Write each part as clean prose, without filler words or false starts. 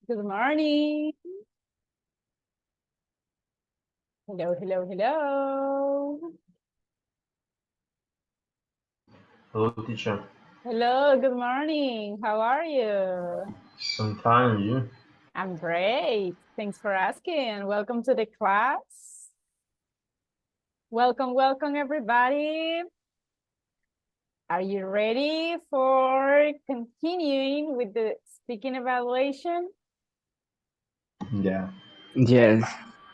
Good morning. Hello, hello, hello. Hello, teacher. Hello, good morning. How are you? I'm fine, and you? I'm great. Thanks for asking. Welcome to the class. Welcome, welcome, everybody. Are you ready for continuing with the speaking evaluation? Yeah. Yes.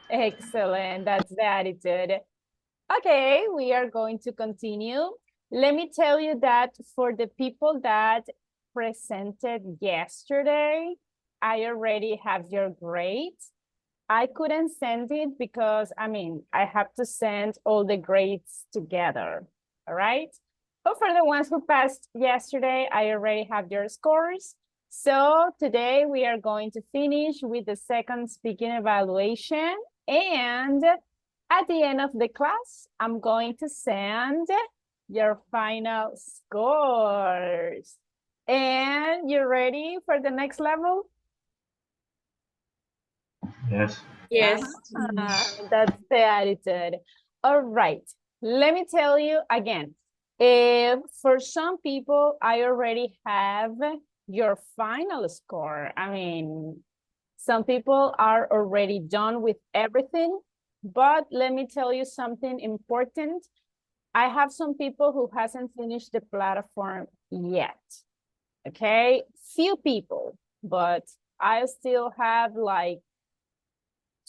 Excellent. That's the attitude. Okay, we are going to continue. Let me tell you that for the people that presented yesterday, I already have your grades. I couldn't send it because, I have to send all the grades together, all right? But for the ones who passed yesterday, I already have your scores. So today we are going to finish with the second speaking evaluation. And at the end of the class, I'm going to send your final scores. And you ready for the next level? Yes. Yes. That's the attitude. All right. Let me tell you again. If for some people, I already have your final score. Some people are already done with everything, but let me tell you something important. I have some people who hasn't finished the platform yet. Okay, few people, but I still have like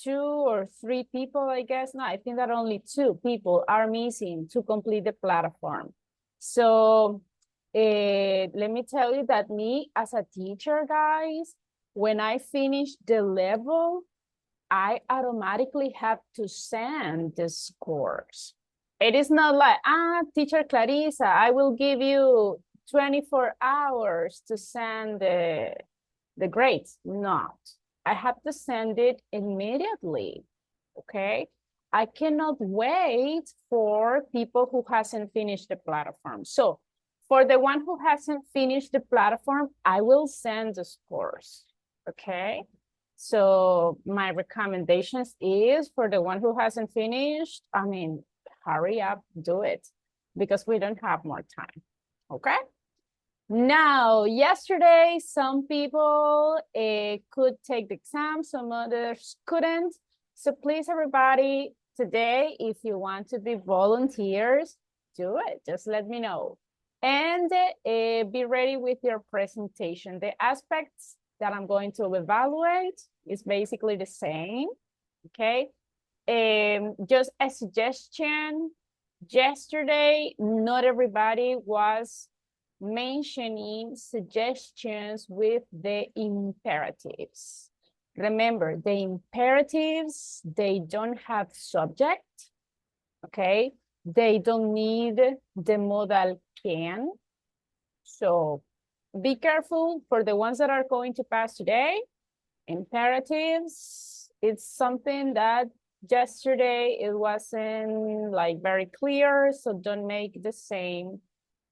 2 or 3 people, I guess. No, I think that only 2 people are missing to complete the platform. So let me tell you that me as a teacher, guys, when I finish the level, I automatically have to send the scores. It is not like, teacher Clarissa, I will give you 24 hours to send the grades. Not. I have to send it immediately, okay? I cannot wait for people who hasn't finished the platform. So for the one who hasn't finished the platform, I will send the scores, okay? So my recommendations is for the one who hasn't finished, hurry up, do it, because we don't have more time, okay? Now, yesterday, some people could take the exam, some others couldn't. So please, everybody, today, if you want to be volunteers, do it. Just let me know. And be ready with your presentation. The aspects that I'm going to evaluate is basically the same, okay? Just a suggestion, yesterday, not everybody was mentioning suggestions with the imperatives. Remember, the imperatives, they don't have subject, okay? They don't need the modal can. So be careful for the ones that are going to pass today. Imperatives, it's something that yesterday it wasn't like very clear, so don't make the same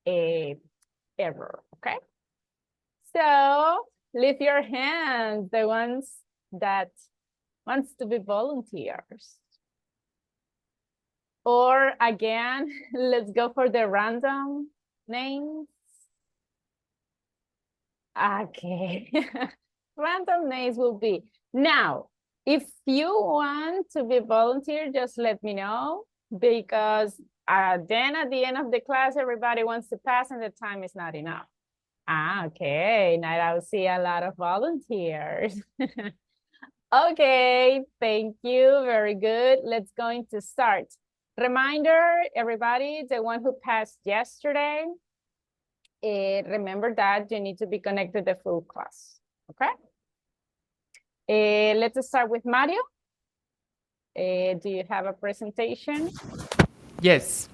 error, okay? So lift your hands, the ones that wants to be volunteers. Or again, let's go for the random names. Okay, random names will be. Now, if you want to be volunteer, just let me know, because then at the end of the class, everybody wants to pass and the time is not enough. Okay, now I'll see a lot of volunteers. Okay, thank you, very good. Let's going to start. Reminder, everybody, the one who passed yesterday, remember that you need to be connected to the full class, okay? Let's start with Mario. Do you have a presentation? Yes.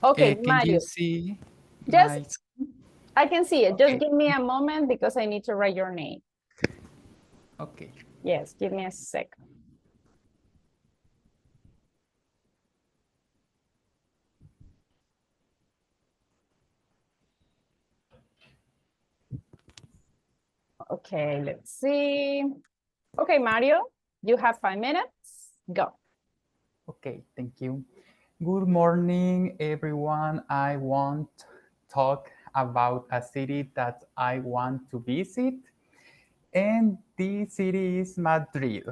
Okay, Can you Mario, see just, my... I can see it. Just Okay. give me a moment because I need to write your name. Okay. Yes, give me a sec. Okay, let's see. Okay, Mario, you have 5 minutes. Go. Okay, thank you. Good morning, everyone. I want to talk about a city that I want to visit, and this city is Madrid.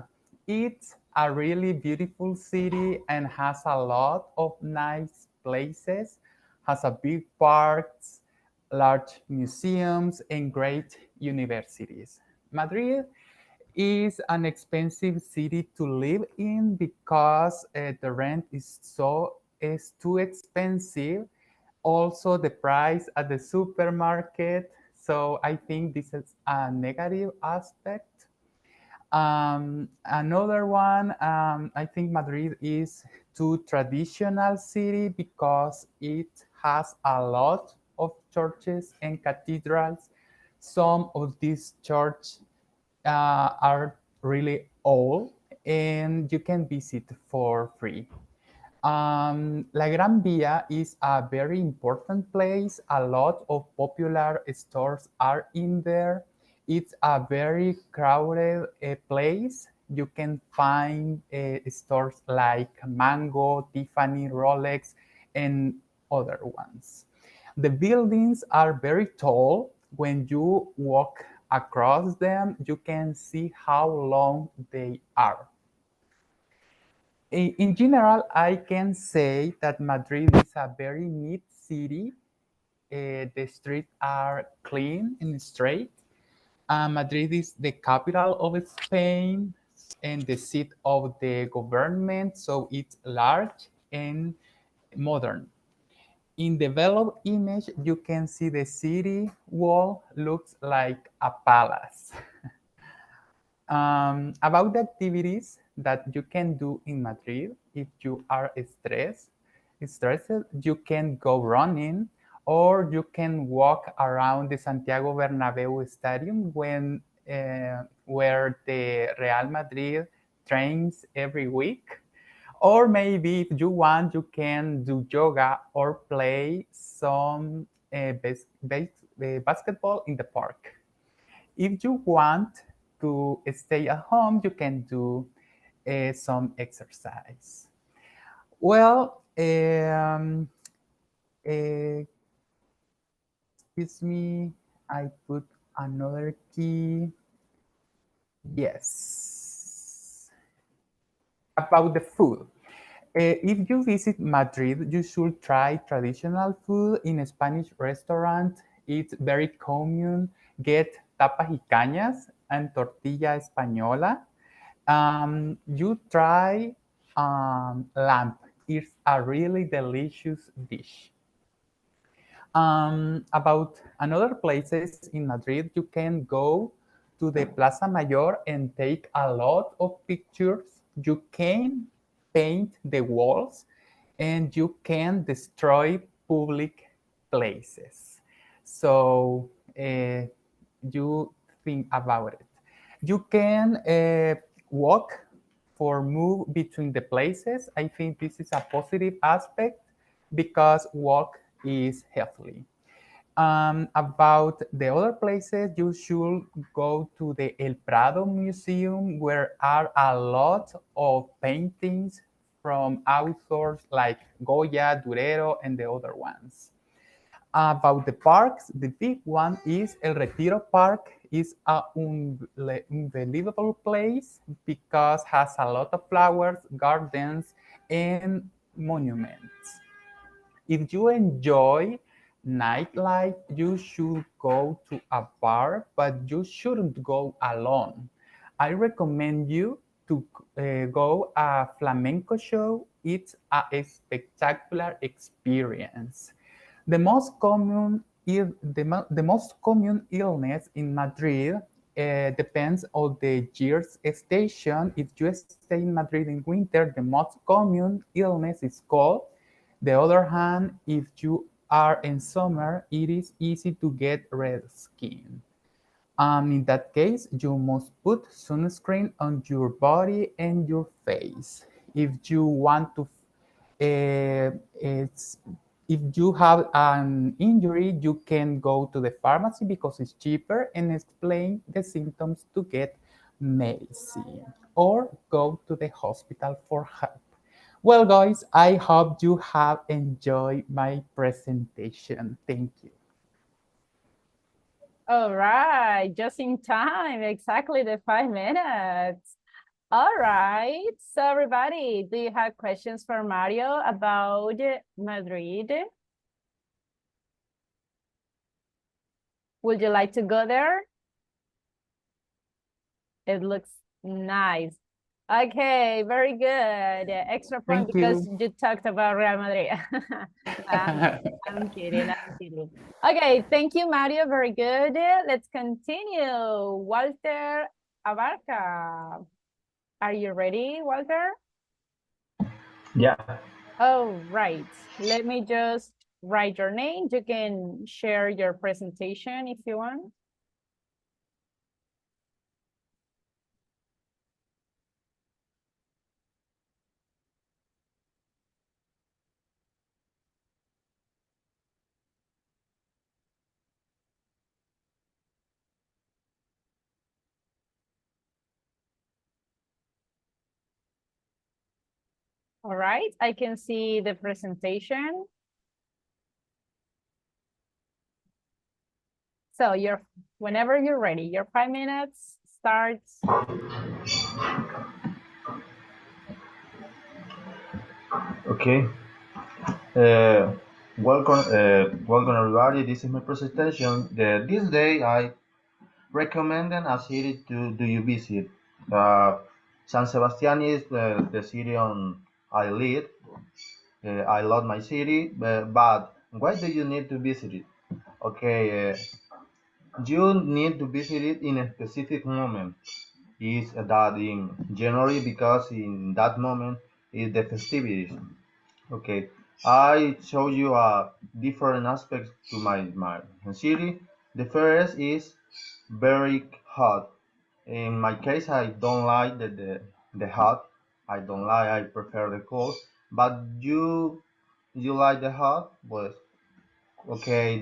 It's a really beautiful city and has a lot of nice places, has a big parks, large museums, and great universities. Madrid is an expensive city to live in because the rent is too expensive. Also, the price at the supermarket. So I think this is a negative aspect. Another one, I think Madrid is too traditional city because it has a lot of churches and cathedrals. Some of these churches are really old and you can visit for free. La Gran Via is a very important place. A lot of popular stores are in there. It's a very crowded place. You can find stores like Mango, Tiffany, Rolex, and other ones. The buildings are very tall. When you walk across them, you can see how long they are. In general, I can say that Madrid is a very neat city. The streets are clean and straight. Madrid is the capital of Spain and the seat of the government, so it's large and modern. In the developed image, you can see the city wall looks like a palace. About the activities that you can do in Madrid if you are stressed, you can go running or you can walk around the Santiago Bernabeu Stadium where the Real Madrid trains every week. Or maybe if you want, you can do yoga or play some basketball in the park. If you want to stay at home, you can do some exercise. Well, uh, excuse me, I put another key. Yes. About the food. If you visit Madrid, you should try traditional food in a Spanish restaurant. It's very common. Get tapas y cañas and tortilla española. You try lamb. It's a really delicious dish. About another places in Madrid, you can go to the Plaza Mayor and take a lot of pictures. You can paint the walls and you can destroy public places. So you think about it. You can walk for move between the places. I think this is a positive aspect because walk is healthy. About the other places, you should go to the El Prado Museum, where are a lot of paintings from authors like Goya, Durero, and the other ones. About the parks, the big one is El Retiro Park. Is a unbelievable place because has a lot of flowers, gardens, and monuments. If you enjoy nightlife, you should go to a bar, but you shouldn't go alone. I recommend you to go a flamenco show. It's a spectacular experience. The most common the most common illness in Madrid depends on the year's station. If you stay in Madrid in winter, the most common illness is cold. The other hand, if you are in summer, it is easy to get red skin. In that case, you must put sunscreen on your body and your face. If you want to it's If you have an injury, you can go to the pharmacy because it's cheaper and explain the symptoms to get medicine or go to the hospital for help. Well, guys, I hope you have enjoyed my presentation. Thank you. All right, just in time, exactly the 5 minutes. All right, so everybody, do you have questions for Mario about Madrid? Would you like to go there? It looks nice. Okay, very good. Extra point Thank because you. you talked about Real Madrid. I'm kidding, I'm kidding. Okay, thank you, Mario. Very good. Let's continue. Walter Abarca. Are you ready, Walter? Yeah. Oh, right. Let me just write your name. You can share your presentation if you want. All right, I can see the presentation. So whenever you're ready, your 5 minutes starts. Okay. Welcome everybody. This is my presentation. This day I recommended a city to do you visit. San Sebastian is the city on I live. I love my city, but why do you need to visit it? Okay, you need to visit it in a specific moment. Is that in January because in that moment is the festivities. Okay, I show you different aspects to my city. The first is very hot. In my case, I don't like the hot. I don't like. I prefer the cold. But you like the hot? Well, okay.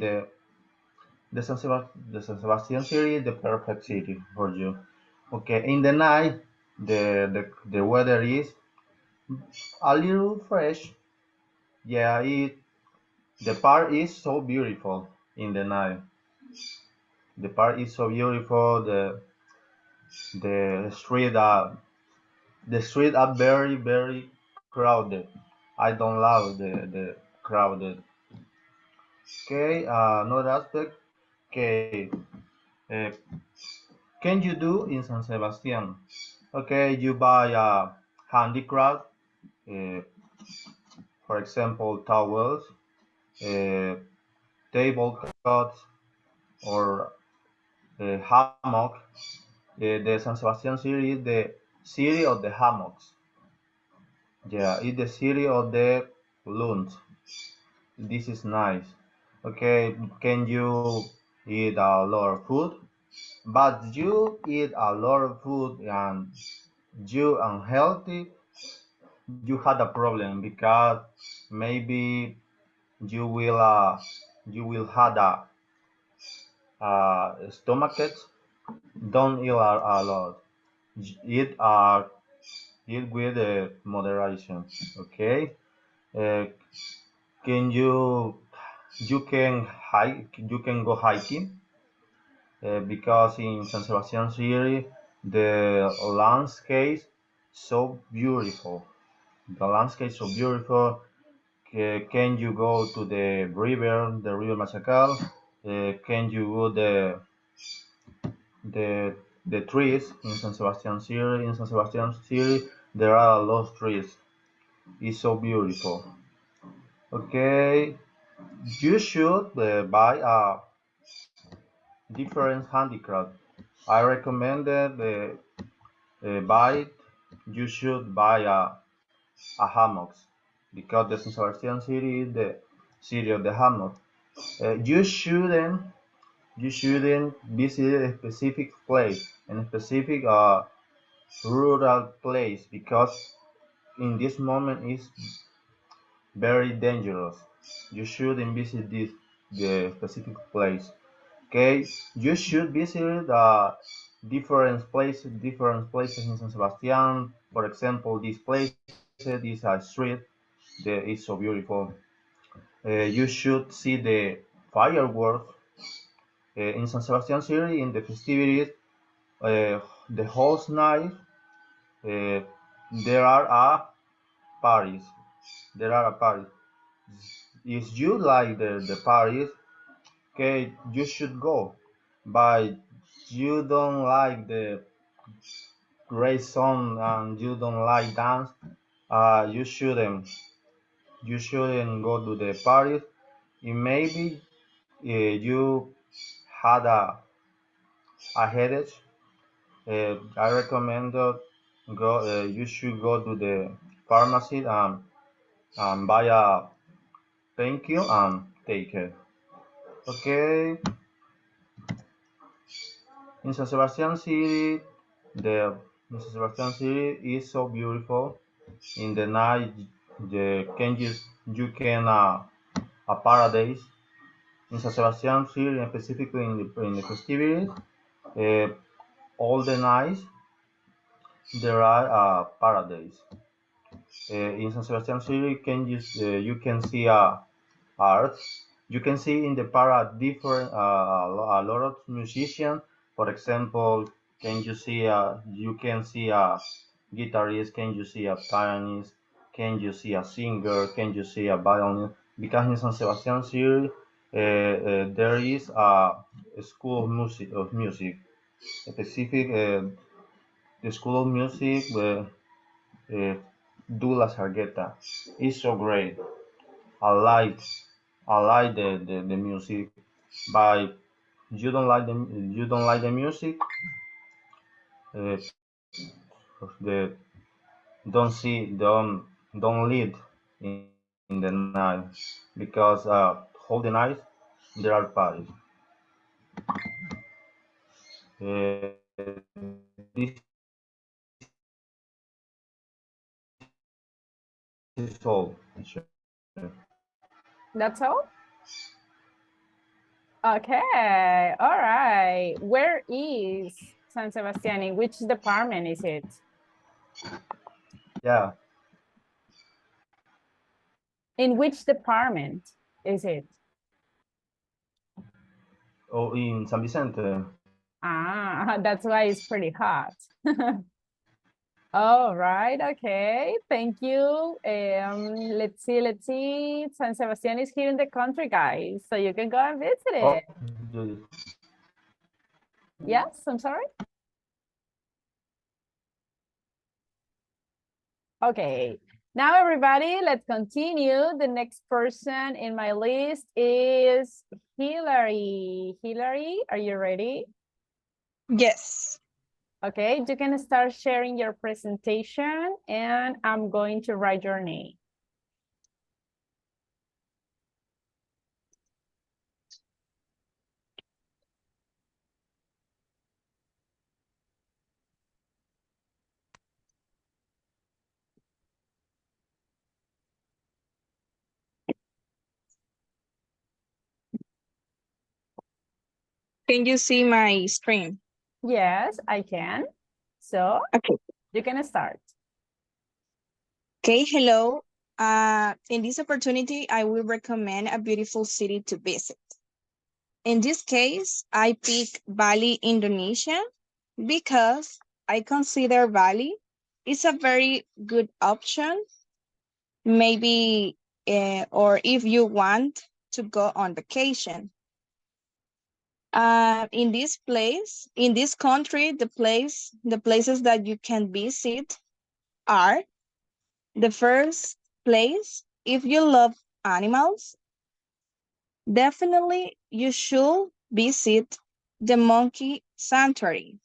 The San Sebastian city is the perfect city for you. Okay. In the night, the weather is a little fresh. Yeah, the park is so beautiful in the night. The park is so beautiful. The street are the street are very crowded. I don't love the crowded. Okay, another aspect. Okay, uh, can you do in San Sebastian? Okay, you buy a handicraft, uh, for example, towels, uh, tablecloths, or hammock. The San Sebastian city is the city of the hammocks. Yeah, it's the city of the loons. This is nice. Okay, can you eat a lot of food? But you eat a lot of food and you unhealthy, you had a problem because maybe you will have a stomach. Don't eat a lot. Eat eat with moderation. Okay. Uh, can you can hike? You can go hiking because in San Sebastian City the landscape so beautiful. The landscape so beautiful. Can you go to the river Machacal? Can you go the the trees in San Sebastian City? In San Sebastian City, there are a lot of trees. It's so beautiful. Okay, you should buy a different handicraft. I recommended buy. You should buy a hammocks because the San Sebastian city is the city of the hammock. You shouldn't visit a specific place, a specific rural place because in this moment is very dangerous. You shouldn't visit the specific place. Okay, you should visit different places in San Sebastian. For example, this place is a street that is so beautiful. You should see the fireworks in San Sebastian City in the festivities. The whole night uh, there are parties. There are parties. If you like the parties, okay, you should go. But you don't like the great song and you don't like dance, you shouldn't. You shouldn't go to the parties. And maybe you had a headache. I recommend that you should go to the pharmacy and buy a painkiller and take it. Okay, in San Sebastian City, the in San Sebastian City is so beautiful. In the night, the can you can a paradise in San Sebastian City, and specifically in the festivities. Uh, all the nights there are paradise. In San Sebastian City, you can see art. You can see in the parade different a lot of musicians. For example, you can see a guitarist? Can you see a pianist? Can you see a singer? Can you see a violinist? Because in San Sebastian City, there is a school of music, specific the school of music. Uh, do la Sargueta is so great. I like the music, but you don't like the music. The don't lead in the night because all the night there are parties. This is all. That's all? Okay, all right. Where is San Sebastian? In which department is it? Yeah. In which department is it? Oh, in San Vicente. Ah, that's why it's pretty hot. All right, okay, thank you. Let's see. San Sebastian is here in the country, guys, so you can go and visit Oh, it. Yes, I'm sorry. Okay, now everybody, let's continue. The next person in my list is Hillary. Hillary, are you ready? Yes. Okay, you can start sharing your presentation and I'm going to write your name. Can you see my screen? Yes, I can. So Okay. you can start. Okay, hello. In this opportunity, I will recommend a beautiful city to visit. In this case, I pick Bali, Indonesia, because I consider Bali is a very good option. Maybe, or if you want to go on vacation. In this country, the places that you can visit are the first place. If you love animals, definitely you should visit the monkey sanctuary.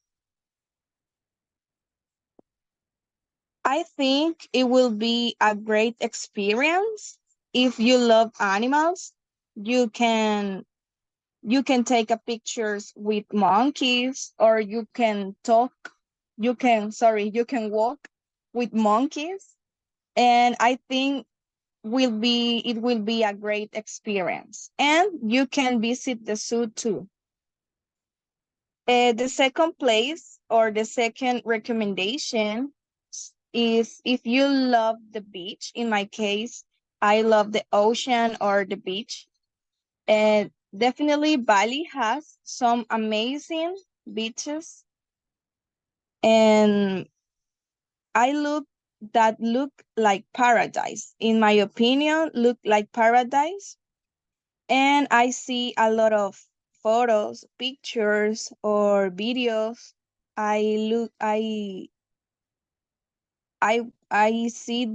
I think it will be a great experience. If you love animals, you can you can take a pictures with monkeys, or you can walk with monkeys. And I think it will be a great experience. And you can visit the zoo too. The second place or the second recommendation is if you love the beach. In my case, I love the ocean or the beach. And definitely Bali has some amazing beaches. And look like paradise. In my opinion, look like paradise. And I see a lot of photos, pictures, or videos. I see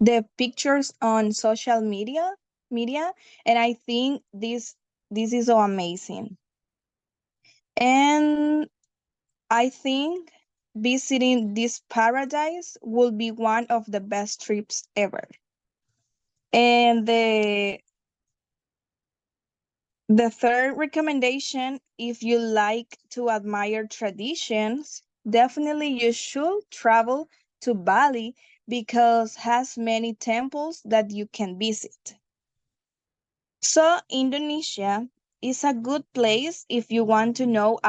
the pictures on social media, and I think this is so amazing. And I think visiting this paradise will be one of the best trips ever. And the third recommendation, if you like to admire traditions, definitely you should travel to Bali because has many temples that you can visit. So Indonesia is a good place if you want to know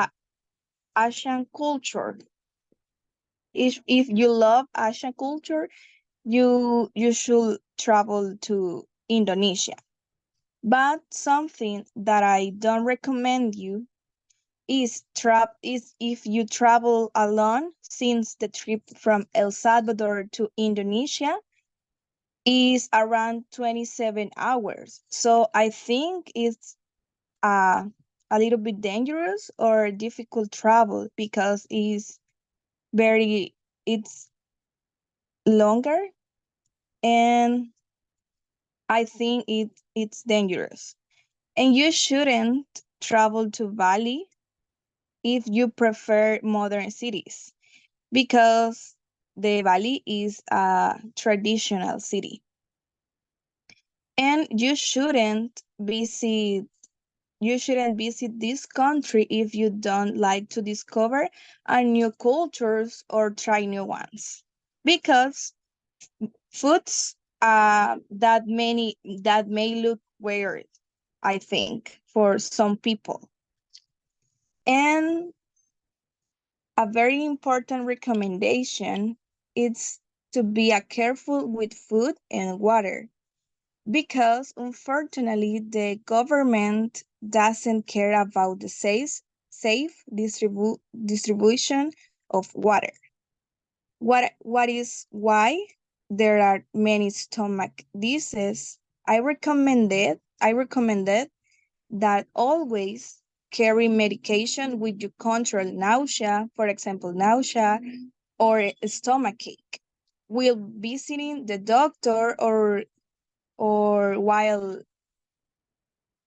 Asian culture. If you love Asian culture, you should travel to Indonesia. But something that I don't recommend you is if you travel alone, since the trip from El Salvador to Indonesia is around 27 hours. So I think it's a little bit dangerous or difficult travel because it's longer, and I think it's dangerous. And you shouldn't travel to Bali if you prefer modern cities, because the Bali is a traditional city. And you shouldn't visit this country if you don't like to discover a new cultures or try new ones. Because foods that may look weird, I think, for some people. And a very important recommendation is to be careful with food and water, because unfortunately the government doesn't care about the safe distribution of water. What is why there are many stomach diseases. I recommended that always carry medication with you control nausea, for example, nausea or stomach ache, while visiting the doctor or while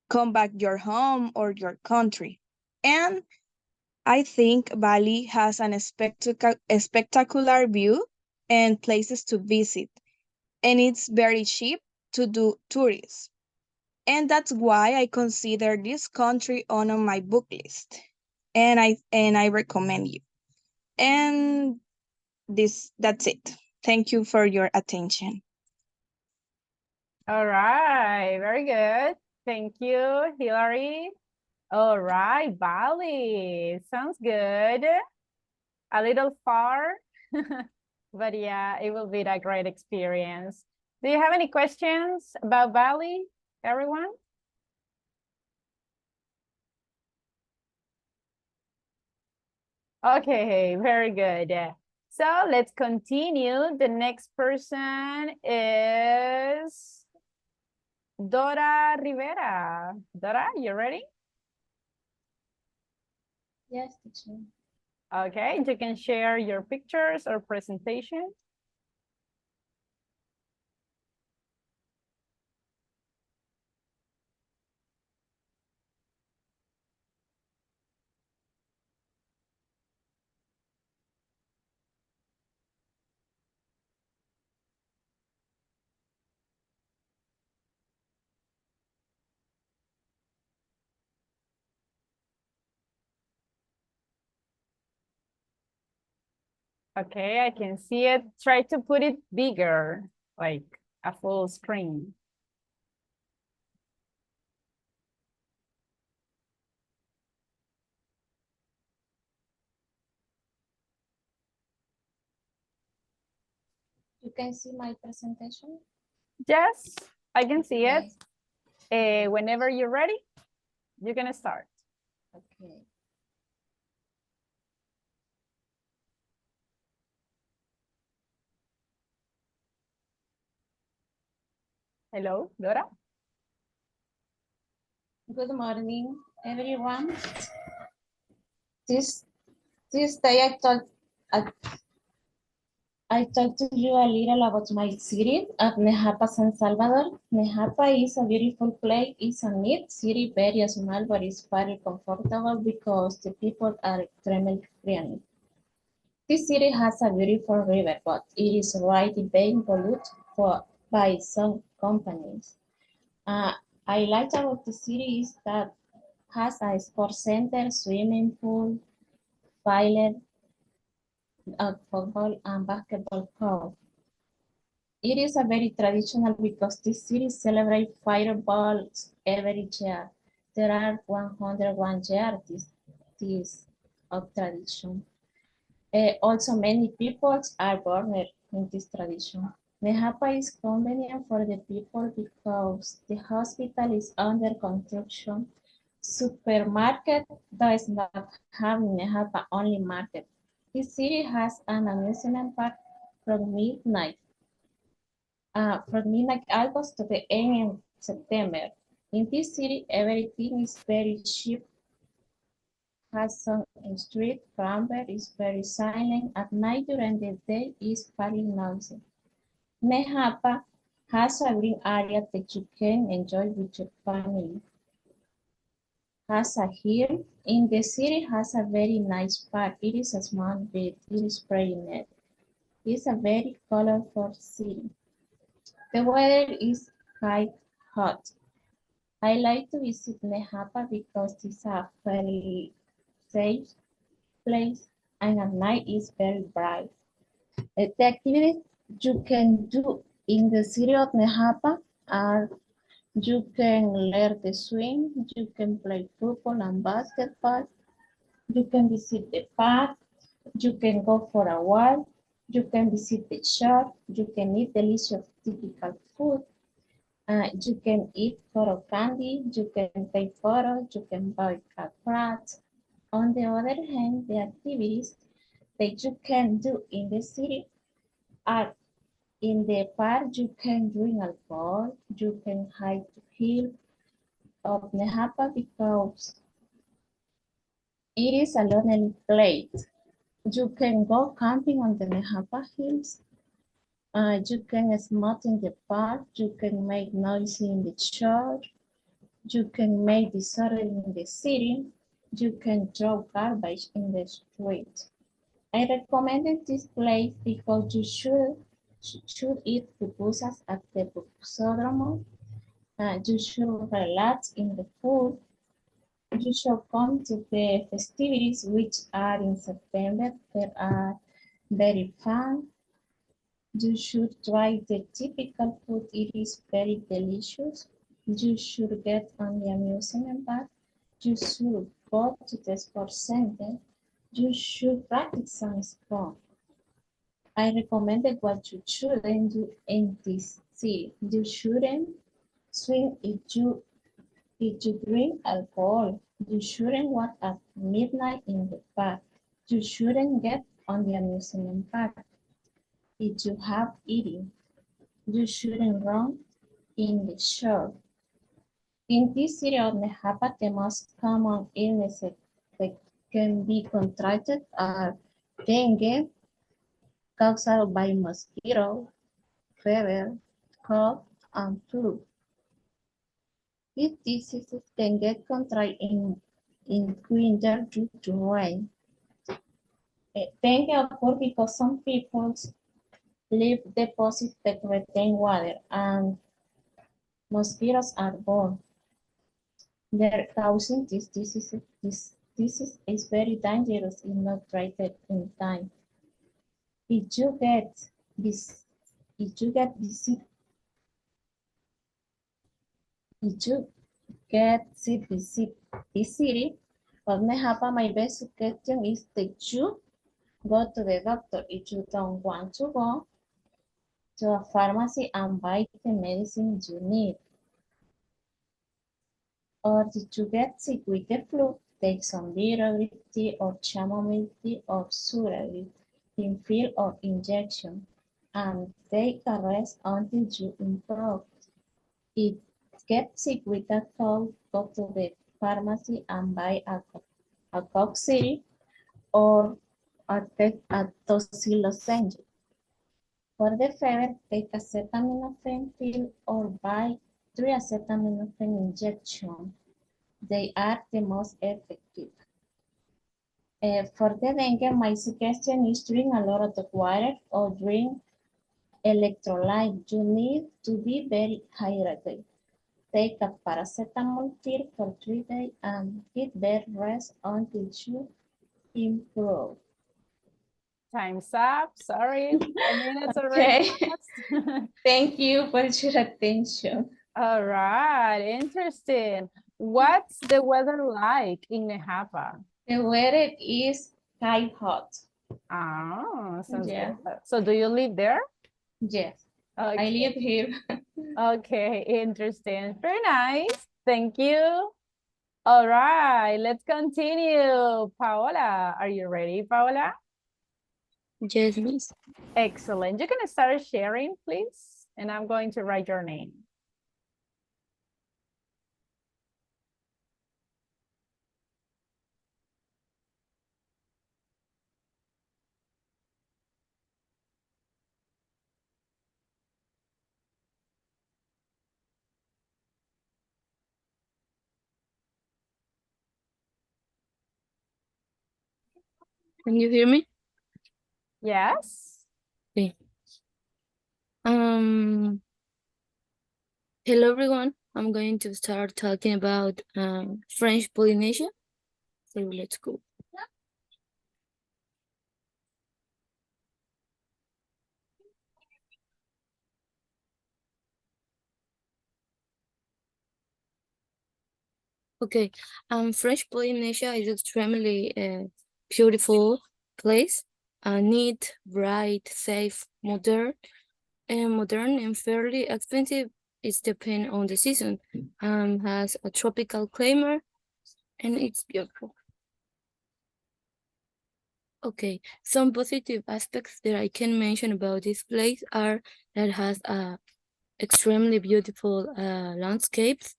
come back your home or your country. And I think Bali has a spectacular view and places to visit, and it's very cheap to do tourism. And that's why I consider this country on my book list. And I recommend you. And that's it. Thank you for your attention. All right, very good. Thank you, Hillary. All right, Bali. Sounds good. A little far, but yeah, it will be a great experience. Do you have any questions about Bali, everyone? Okay, very good. So let's continue. The next person is Dora Rivera. Dora, you ready? Yes, teacher. Okay, you can share your pictures or presentation. Okay, I can see it. Try to put it bigger like a full screen. You can see my presentation? Yes, I can see Okay. it. Whenever you're ready, you can start. Okay. Hello, Dora. Good morning, everyone. This day I talked to you a little about my city at Nejapa, San Salvador. Nejapa is a beautiful place. It's a neat city, very small, but it's very comfortable because the people are extremely friendly. This city has a beautiful river, but it is already being polluted by some companies. Uh, I like about the city is that has a sports center, swimming pool, pilot, football and basketball court. It is a very traditional because this city celebrates fireballs every year. There are 101 years this of tradition. Also, many peoples are born in this tradition. Nejapa is convenient for the people because the hospital is under construction. Supermarket does not have Nejapa only market. This city has an amusement park from midnight August to the end of September. In this city, everything is very cheap. Has some street crowded, is very silent. At night during the day is very noisy. Nejapa has a green area that you can enjoy with your family. Has a hill in the city has a very nice park. It is a small bit. It is pretty neat. It's a very colorful city. The weather is quite hot. I like to visit Nejapa because it's a very safe place and at night it's very bright. The activities you can do in the city of Nejapa are you can learn to swim, you can play football and basketball, you can visit the park, you can go for a walk, you can visit the shop, you can eat delicious typical food, you can eat photo candy, you can take photos, you can buy crafts. On the other hand, the activities that you can do in the city are in the park, you can drink alcohol, you can hike the hill of Nejapa because it is a lonely place. You can go camping on the Nejapa hills. You can smoke in the park. You can make noise in the church. You can make disorder in the city. You can throw garbage in the street. I recommended this place because you should eat pupusas at the pupusódromo. You should relax in the food. You should come to the festivities which are in September. They are very fun. You should try the typical food. It is very delicious. You should get on the amusement park. You should go to the sports center. You should practice some sport. I recommended what you shouldn't do in this city. You shouldn't swim if you drink alcohol. You shouldn't walk at midnight in the park. You shouldn't get on the amusement park. If you have eaten, you shouldn't run in the shore. In this city of Nejapa, the most common illnesses that can be contracted are dengue, caused by mosquito, fever, cough, and flu. These diseases can get contracted in winter due to rain. Dengue occurs because some people leave deposits that retain water and mosquitoes are born. They're causing this disease. This disease is very dangerous if not treated in time. If you get this, If you get visit this city, what may happen? My best suggestion is that you go to the doctor if you don't want to go to a pharmacy and buy the medicine you need. Or did you get sick with the flu? Take some bitter tea or chamomile tea or surgery, infill or injection, and take a rest until you improve. If get sick with a cold, go to the pharmacy and buy a coxi or a toxilosenge. For the fever, take acetaminophen pill or buy 3 acetaminophen injections. They are the most effective. For the dengue, my suggestion is drink a lot of water or drink electrolyte. You need to be very hydrated. Take a paracetamol pill for 3 days and get bed rest until you improve. Time's up. Sorry, 5 minutes already Okay. passed. Thank you for your attention. All right, interesting. What's the weather like in Nejapa? The weather is quite hot. Oh, sounds Yeah. good. So do you live there? Yes, I Okay. live here. Okay, interesting. Very nice. Thank you. All right, let's continue. Paola, are you ready, Paola? Yes, miss. Excellent. You can start sharing, please. And I'm going to write your name. Can you hear me? Yes. Okay. Hello everyone. I'm going to start talking about French Polynesia. So let's go. Okay. French Polynesia is extremely beautiful place. Neat, bright, safe, modern and fairly expensive. It depends on the season. Has a tropical climate and it's beautiful. Okay, some positive aspects that I can mention about this place are that it has extremely beautiful landscapes.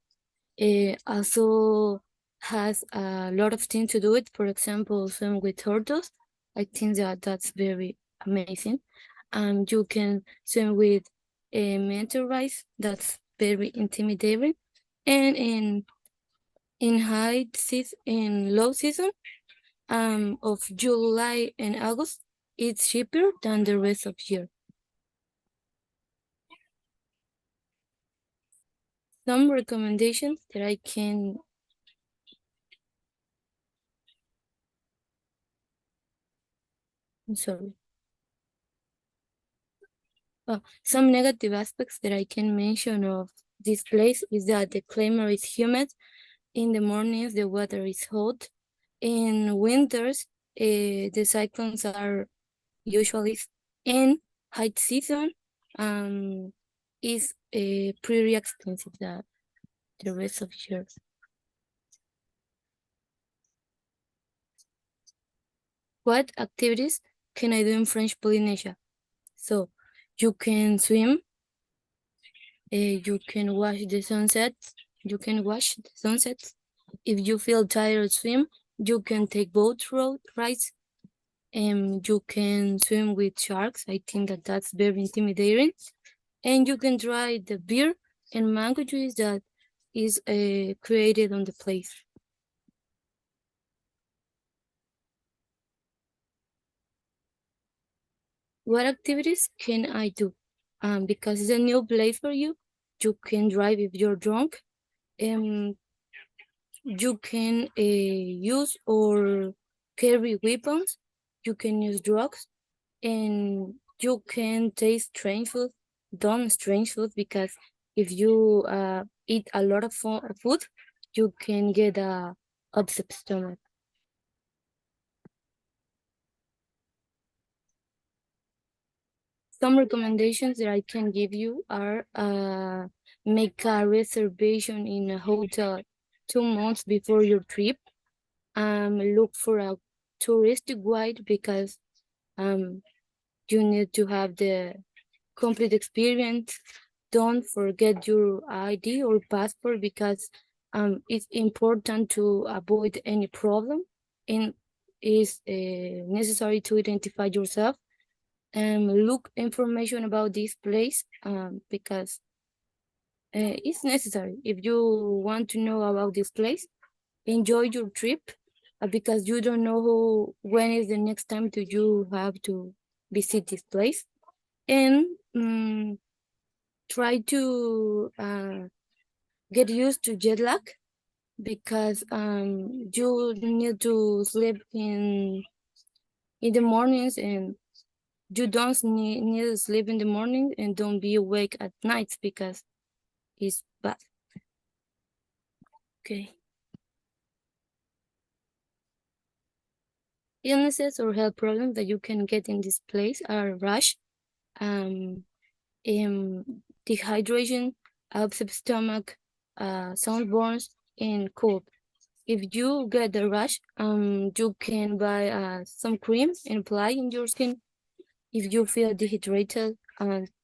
It also has a lot of things to do it. For example, swim with turtles. I think that that's very amazing. You can swim with a manta rays. That's very intimidating. And in low season, of July and August, it's cheaper than the rest of year. Some recommendations that I can I'm sorry. Some negative aspects that I can mention of this place is that the climate is humid. In the mornings, the weather is hot. In winters, the cyclones are usually in high season. Is pretty expensive that the rest of year. What activities can I do in French Polynesia? So you can swim, you can watch the sunsets, If you feel tired swim, you can take boat rides, and you can swim with sharks. I think that that's very intimidating. And you can try the beer and mango juice that is created on the place. What activities can I do? Because it's a new place for you, you can drive if you're drunk. You can use or carry weapons. You can use drugs, and you can taste strange food. don't strange food, because if you eat a lot of food, you can get a upset stomach. Some recommendations that I can give you are make a reservation in a hotel 2 months before your trip. Look for a touristic guide, because you need to have the complete experience. Don't forget your ID or passport, because it's important to avoid any problem, and it's necessary to identify yourself. Look information about this place, because it's necessary if you want to know about this place. Enjoy your trip, because you don't know when is the next time you have to visit this place. And try to get used to jet lag, because you need to sleep in the mornings, and you don't need to sleep in the morning and don't be awake at nights, because it's bad. Okay. Illnesses or health problems that you can get in this place are rash, dehydration, upset stomach, sunburns, and cold. If you get the rash, you can buy some cream and apply in your skin. If you feel dehydrated,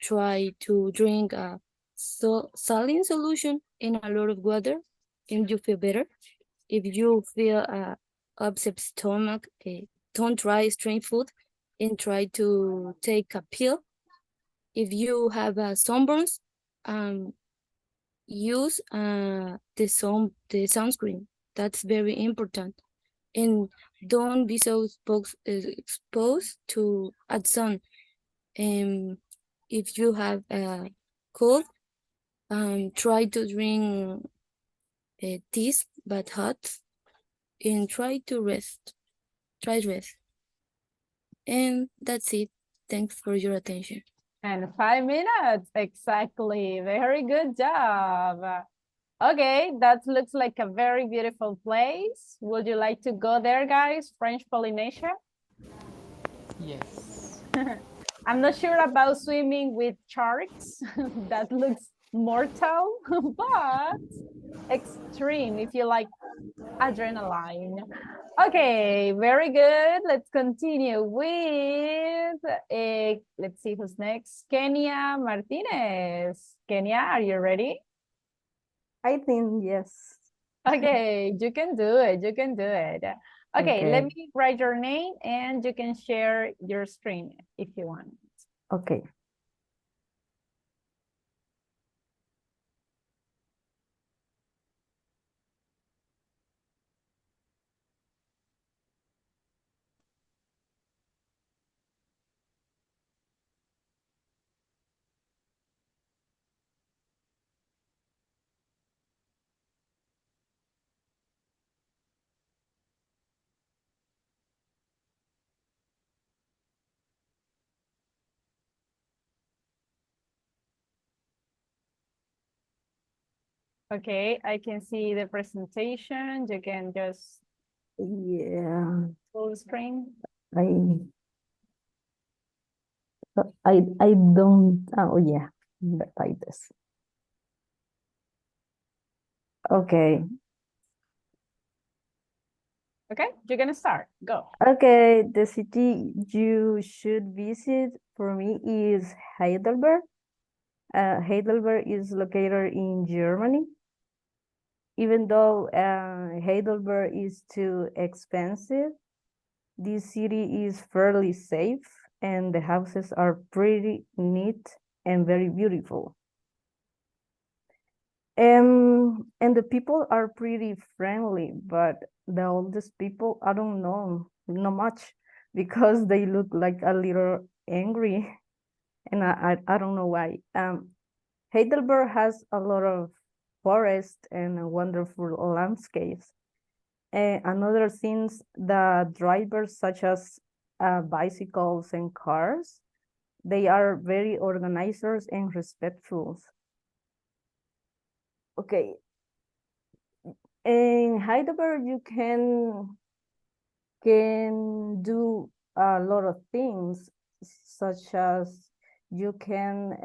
try to drink a saline solution and a lot of water, and you feel better. If you feel upset stomach, don't try strange food, and try to take a pill. If you have sunburns, use the sunscreen. That's very important. And don't be so exposed to at sun. If you have a cold, try to drink teas but hot, and try to rest. Try rest. And that's it. Thanks for your attention. And 5 minutes, exactly. Very good job. Okay, that looks like a very beautiful place. Would you like to go there, guys? French Polynesia? Yes. I'm not sure about swimming with sharks. That looks mortal, but extreme if you like adrenaline. Okay, very good. Let's continue with, let's see who's next. Kenya Martinez. Kenya, are you ready? I think yes. Okay, you can do it. You can do it. Okay, let me write your name and you can share your screen if you want. Okay. Okay, I can see the presentation. You can just Yeah. full screen. I don't. Oh yeah. Like this. Okay. Okay, you're gonna start. Go. Okay. The city you should visit for me is Heidelberg. Heidelberg is located in Germany. Even though Heidelberg is too expensive, this city is fairly safe and the houses are pretty neat and very beautiful. And the people are pretty friendly, but the oldest people, I don't know, not much, because they look like a little angry, and I don't know why. Heidelberg has a lot of forest and wonderful landscapes. Another things, the drivers such as bicycles and cars, They are very organized and respectful. Okay. In Heidelberg, you can do a lot of things, such as you can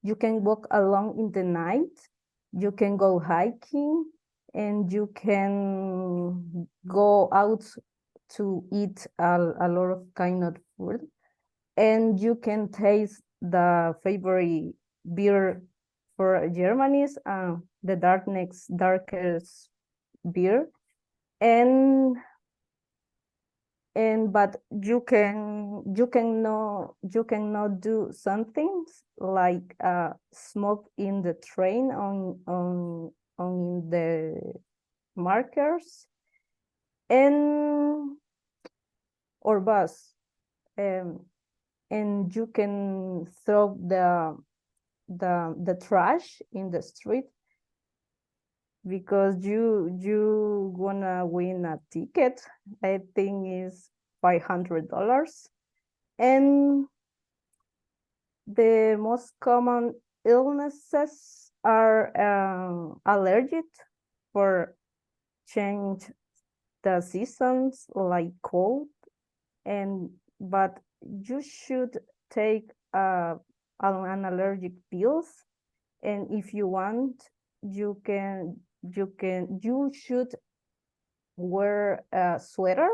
walk along in the night, you can go hiking, and you can go out to eat a lot of kind of food, and you can taste the favorite beer for Germany's, the darkest beer, and but you cannot do some things like smoke in the train on the markers and or bus, and you can throw the trash in the street because you wanna win a ticket. I think is $500. And the most common illnesses are allergic for change the seasons like cold, and but you should take an allergic pills, and if you want you should wear a sweater,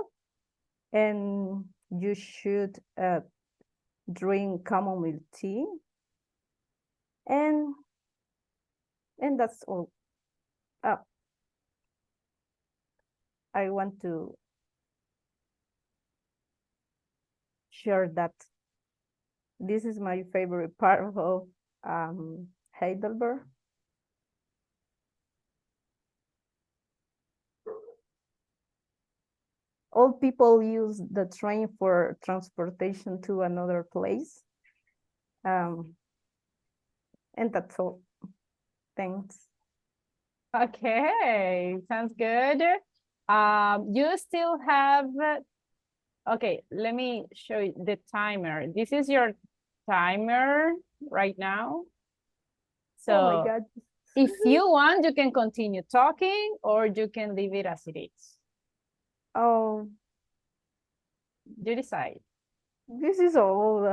and you should drink chamomile tea, and that's all. I want to share that this is my favorite part of Heidelberg. All people use the train for transportation to another place. And that's all. Thanks. Okay, sounds good. You still have, okay, let me show you the timer. This is your timer right now. So Oh my God. if you want, you can continue talking or you can leave it as it is. Oh, You decide. this is all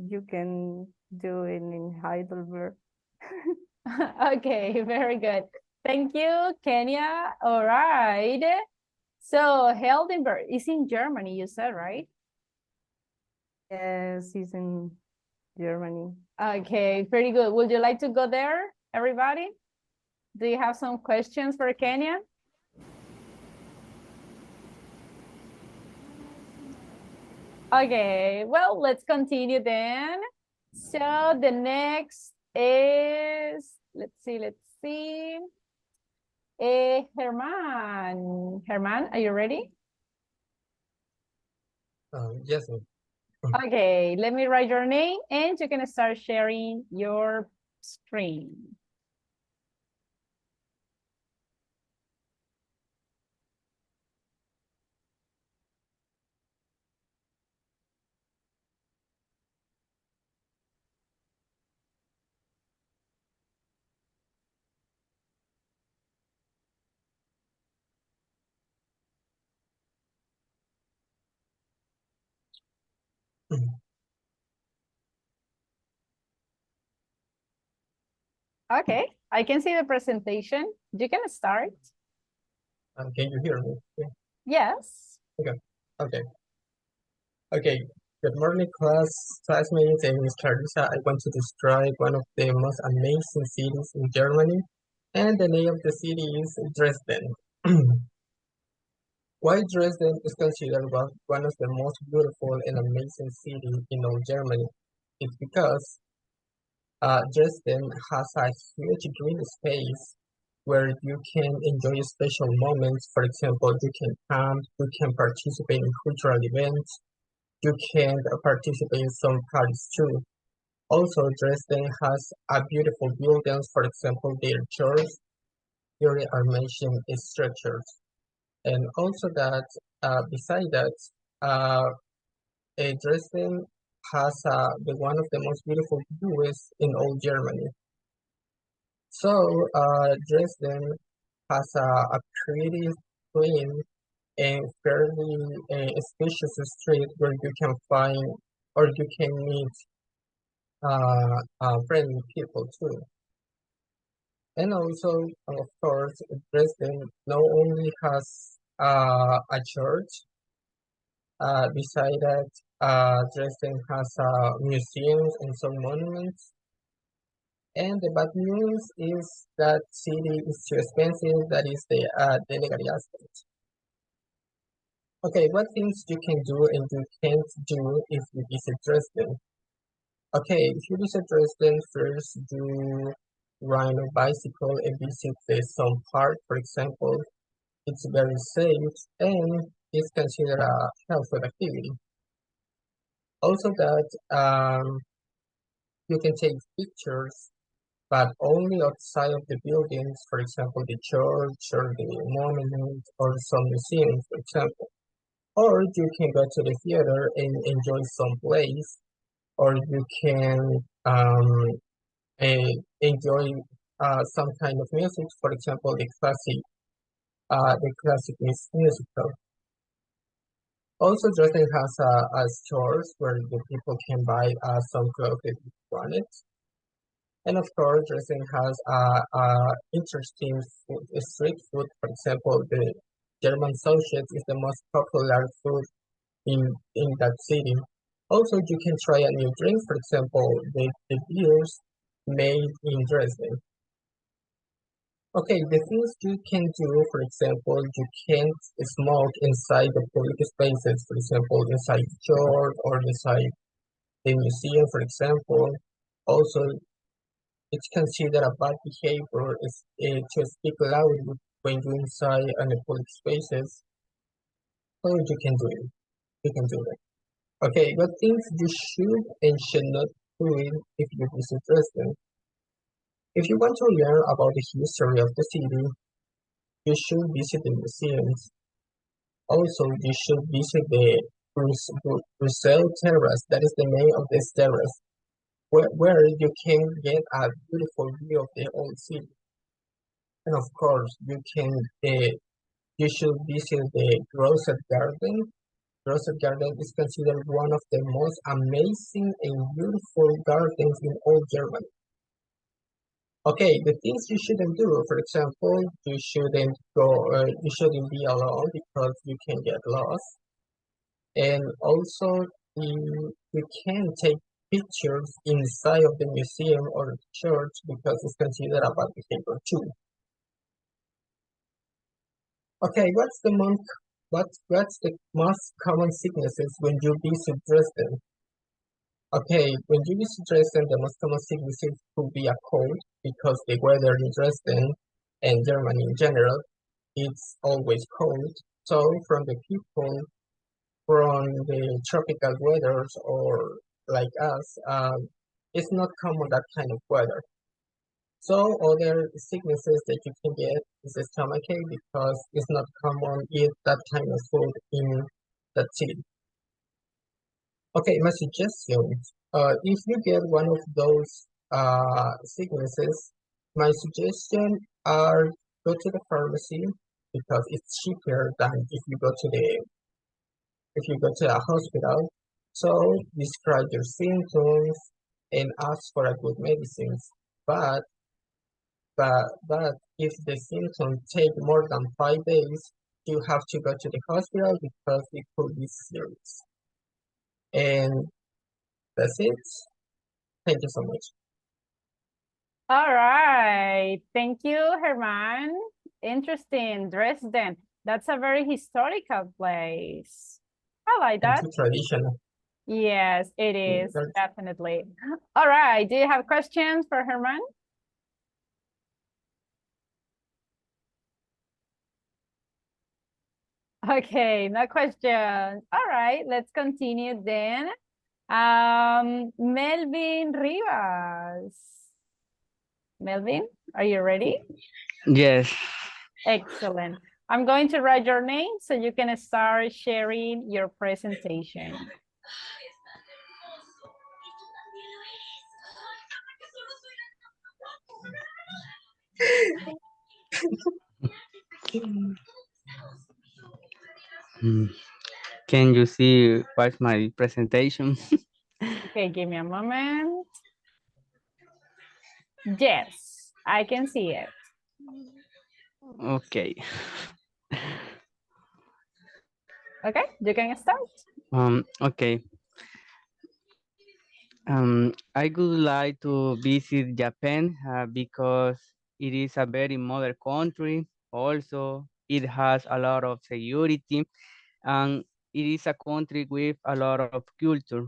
you can do in Heidelberg. Okay, very good. Thank you, Kenya. All right. So Heidelberg is in Germany, you said, right? Yes, he's in Germany. Okay, pretty good. Would you like to go there, everybody? Do you have some questions for Kenya? Okay, well, let's continue then. So the next is, let's see. Herman. Herman, are you ready? Yes. Okay, let me write your name and you can start sharing your screen. Okay, I can see the presentation. You can start. Can you hear me? Yes. Okay. Okay. Good morning, classmates, and Ms. Carissa. I want to describe one of the most amazing cities in Germany, and the name of the city is Dresden. Why Dresden is considered one of the most beautiful and amazing cities in all Germany? It's because Dresden has a huge green space where you can enjoy special moments. For example, you can camp, you can participate in cultural events, you can participate in some parties too. Also, Dresden has a beautiful buildings, for example, their church, here are mentioned structures. And also that, beside that, Dresden has one of the most beautiful views in all Germany. So Dresden has a pretty clean and fairly spacious street where you can find or you can meet friendly people too. And also, of course, Dresden not only has a church, beside that, Dresden has museums and some monuments. And the bad news is that city is too expensive. That is the negative aspect. Okay, what things you can do and you can't do if you visit Dresden? Okay, if you visit Dresden, first do ride a bicycle and visit the some park, for example. It's very safe and it's considered a healthy activity. Also that you can take pictures, but only outside of the buildings, for example, the church or the monument or some museum, for example. Or you can go to the theater and enjoy some plays, or you can enjoy some kind of music, for example, the classic musical. Also, Dresden has stores where the people can buy some clothes if you want it. And of course, Dresden has interesting street food. For example, the German sausage is the most popular food in that city. Also, you can try a new drink. For example, the beers made in Dresden. Okay, the things you can do, for example, you can't smoke inside the public spaces, for example, inside the church or inside the museum, for example. Also, it's considered a bad behavior to speak loudly when you're inside on the public spaces. So you can do it. You can do it. Okay, what things you should and should not do if you visit Dresden? If you want to learn about the history of the city, you should visit the museums. Also, you should visit the Brussels Terrace. That is the name of this terrace, where you can get a beautiful view of the old city. And of course, you should visit the Rosette Garden. Rosette Garden is considered one of the most amazing and beautiful gardens in all Germany. Okay, the things you shouldn't do, for example, you shouldn't be alone because you can get lost. And also, you can take pictures inside of the museum or the church because it's considered a bad behavior too. Okay, what's the most common sicknesses when you visit Dresden? Okay, when you visit Dresden, the most common sicknesses could be a cold because the weather in Dresden and Germany in general, it's always cold. So from the people from the tropical weathers or like us, it's not common that kind of weather. So other sicknesses that you can get is a stomachache because it's not common eat that kind of food in that city. Okay, my suggestion, if you get one of those sicknesses, my suggestion are go to the pharmacy because it's cheaper than if you go to a hospital. So describe your symptoms and ask for a good medicines. But if the symptoms take more than 5 days, you have to go to the hospital because it could be serious. And that's it. Thank you so much. All right. Thank you, Herman. Interesting. Dresden. That's a very historical place. I like that. It's traditional. Yes, it is. Definitely. All right. Do you have questions for Herman? Okay, no questions. All right, let's continue then. Melvin Rivas. Melvin, are you ready? Yes. Excellent. I'm going to write your name so you can start sharing your presentation. Mm. Can you see what's my presentation? Okay, give me a moment. Yes, I can see it. Okay. Okay, you can start. Okay. I would like to visit Japan because it is a very modern country. Also, it has a lot of security and it is a country with a lot of culture.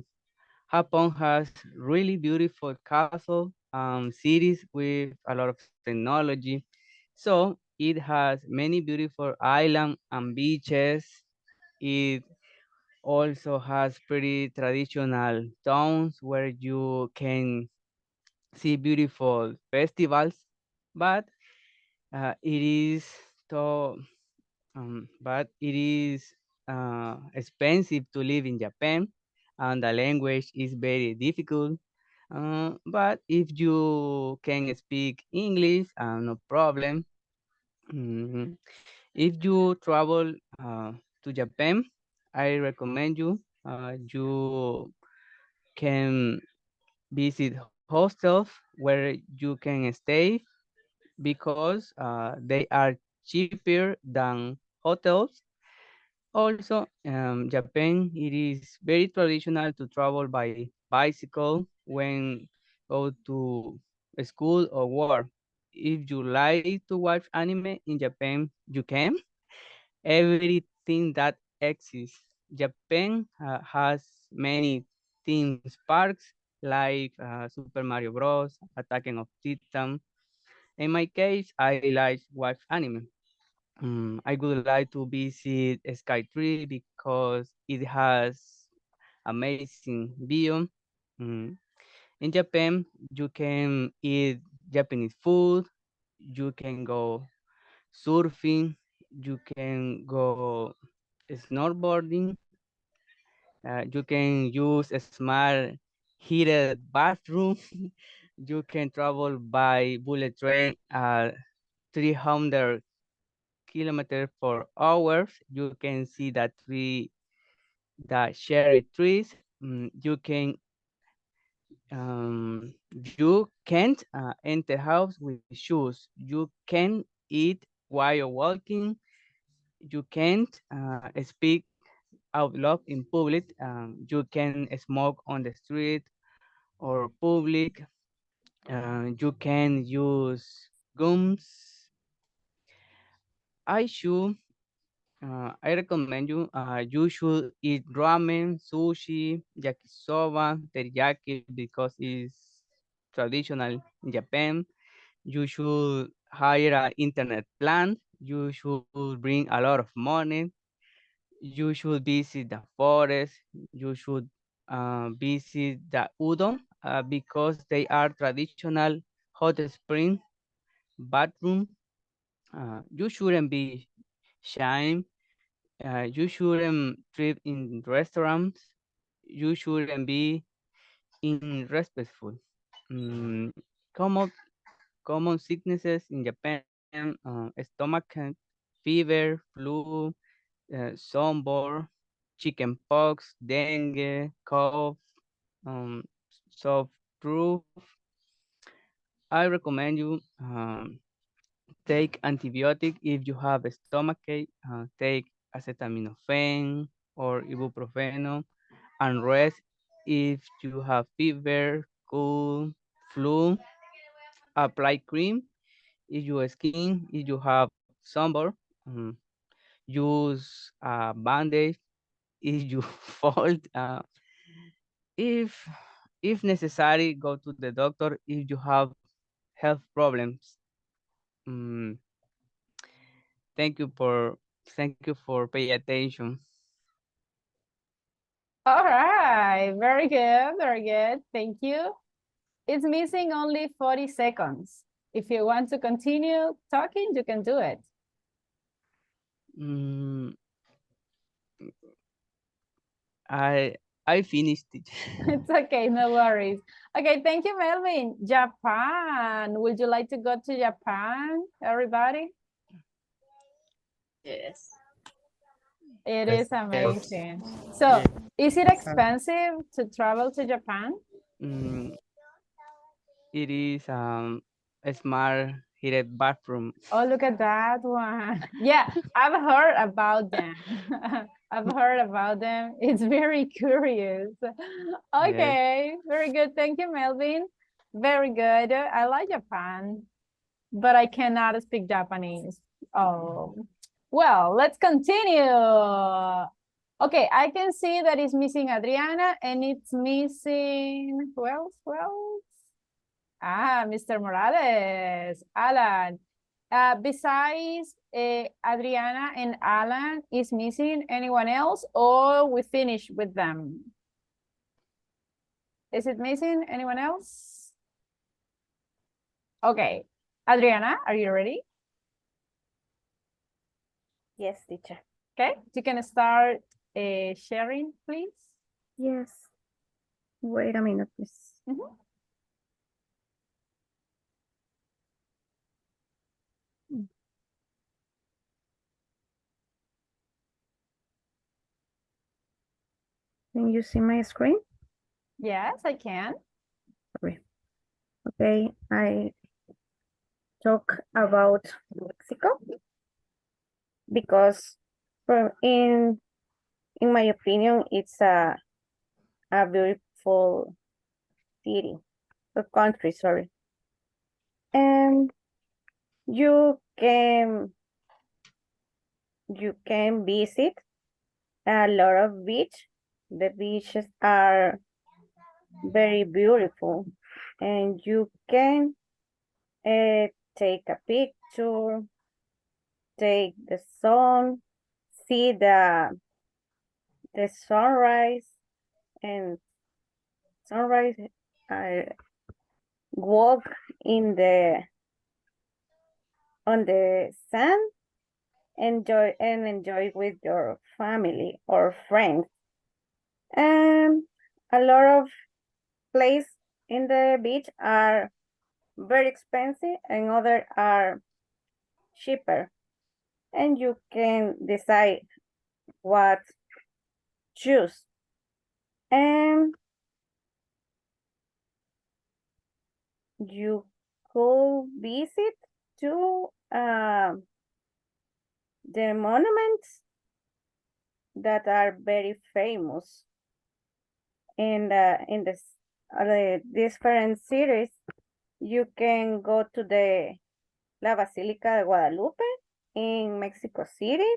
Japan has really beautiful castles and cities with a lot of technology. So it has many beautiful islands and beaches. It also has pretty traditional towns where you can see beautiful festivals, but it is to but it is expensive to live in Japan, and the language is very difficult. But if you can speak English, no problem. Mm, if you travel to Japan, I recommend you. You can visit hostels where you can stay because they are cheaper than hotels. Also, Japan, it is very traditional to travel by bicycle when go to school or work. If you like to watch anime in Japan, you can. Everything that exists. Japan has many theme parks like Super Mario Bros, Attacking of Titan. In my case, I like watch anime. I would like to visit Sky Tree because it has amazing view. Mm, In Japan, you can eat Japanese food, you can go surfing, you can go snowboarding, you can use a smart heated bathroom, you can travel by bullet train at 300 kilometers per hour. You can see the cherry trees. You can you can't enter house with shoes. You can eat while walking. You can't speak out loud in public. You can smoke on the street or public. You can use gums. I should I recommend you. You should eat ramen, sushi, yakisoba, teriyaki because it's traditional in Japan. You should hire an internet plan. You should bring a lot of money. You should visit the forest. You should visit the udon because they are traditional hot spring bathroom. You shouldn't be shy. You shouldn't trip in restaurants. You shouldn't be irrespectful. Mm, common common sicknesses in Japan: stomach fever, flu, sunburn, chickenpox, dengue, cough, um, soft throat. I recommend you take antibiotic if you have a stomach ache. Take acetaminophen or ibuprofen and rest if you have fever, cold, flu. Apply cream if your skin, if you have sunburn. um, Use a bandage if you fall. If if necessary, go to the doctor if you have health problems. Mm, thank you for pay attention. All right, very good, very good. Thank you. It's missing only 40 seconds. If you want to continue talking, you can do it. Mm, I I finished it. It's okay, no worries. Okay, thank you, Melvin. Japan. Would you like to go to Japan, everybody? Yes. It Yes, is amazing. Yes. So, is it expensive to travel to Japan? Mm, it is a smart heated bathroom. Oh, look at that one. Yeah, I've heard about them. I've heard about them. It's very curious. Yes. Okay, very good. Thank you, Melvin. Very good. I like Japan, but I cannot speak Japanese. Oh, well, let's continue. Okay, I can see that it's missing Adriana and it's missing, who else? Who else? Ah, Mr. Morales, Alan. Besides Adriana and Alan, is missing anyone else or we finish with them? Is it missing anyone else? Okay, Adriana, are you ready? Yes, teacher. Okay, you can start sharing, please. Yes. Wait a minute, please. Mhm. Can you see my screen? Yes, I can. Okay, I talk about Mexico because in my opinion, it's a beautiful city, a country, sorry. And you can visit a lot of beach. The beaches are very beautiful and you can take a picture, take the sun, see the sunrise and sunrise, walk on the sand, enjoy with your family or friends. And a lot of places in the beach are very expensive and other are cheaper. And you can decide what choose. And you could visit to the monuments that are very famous in the different cities. You can go to the La Basílica de Guadalupe in Mexico City.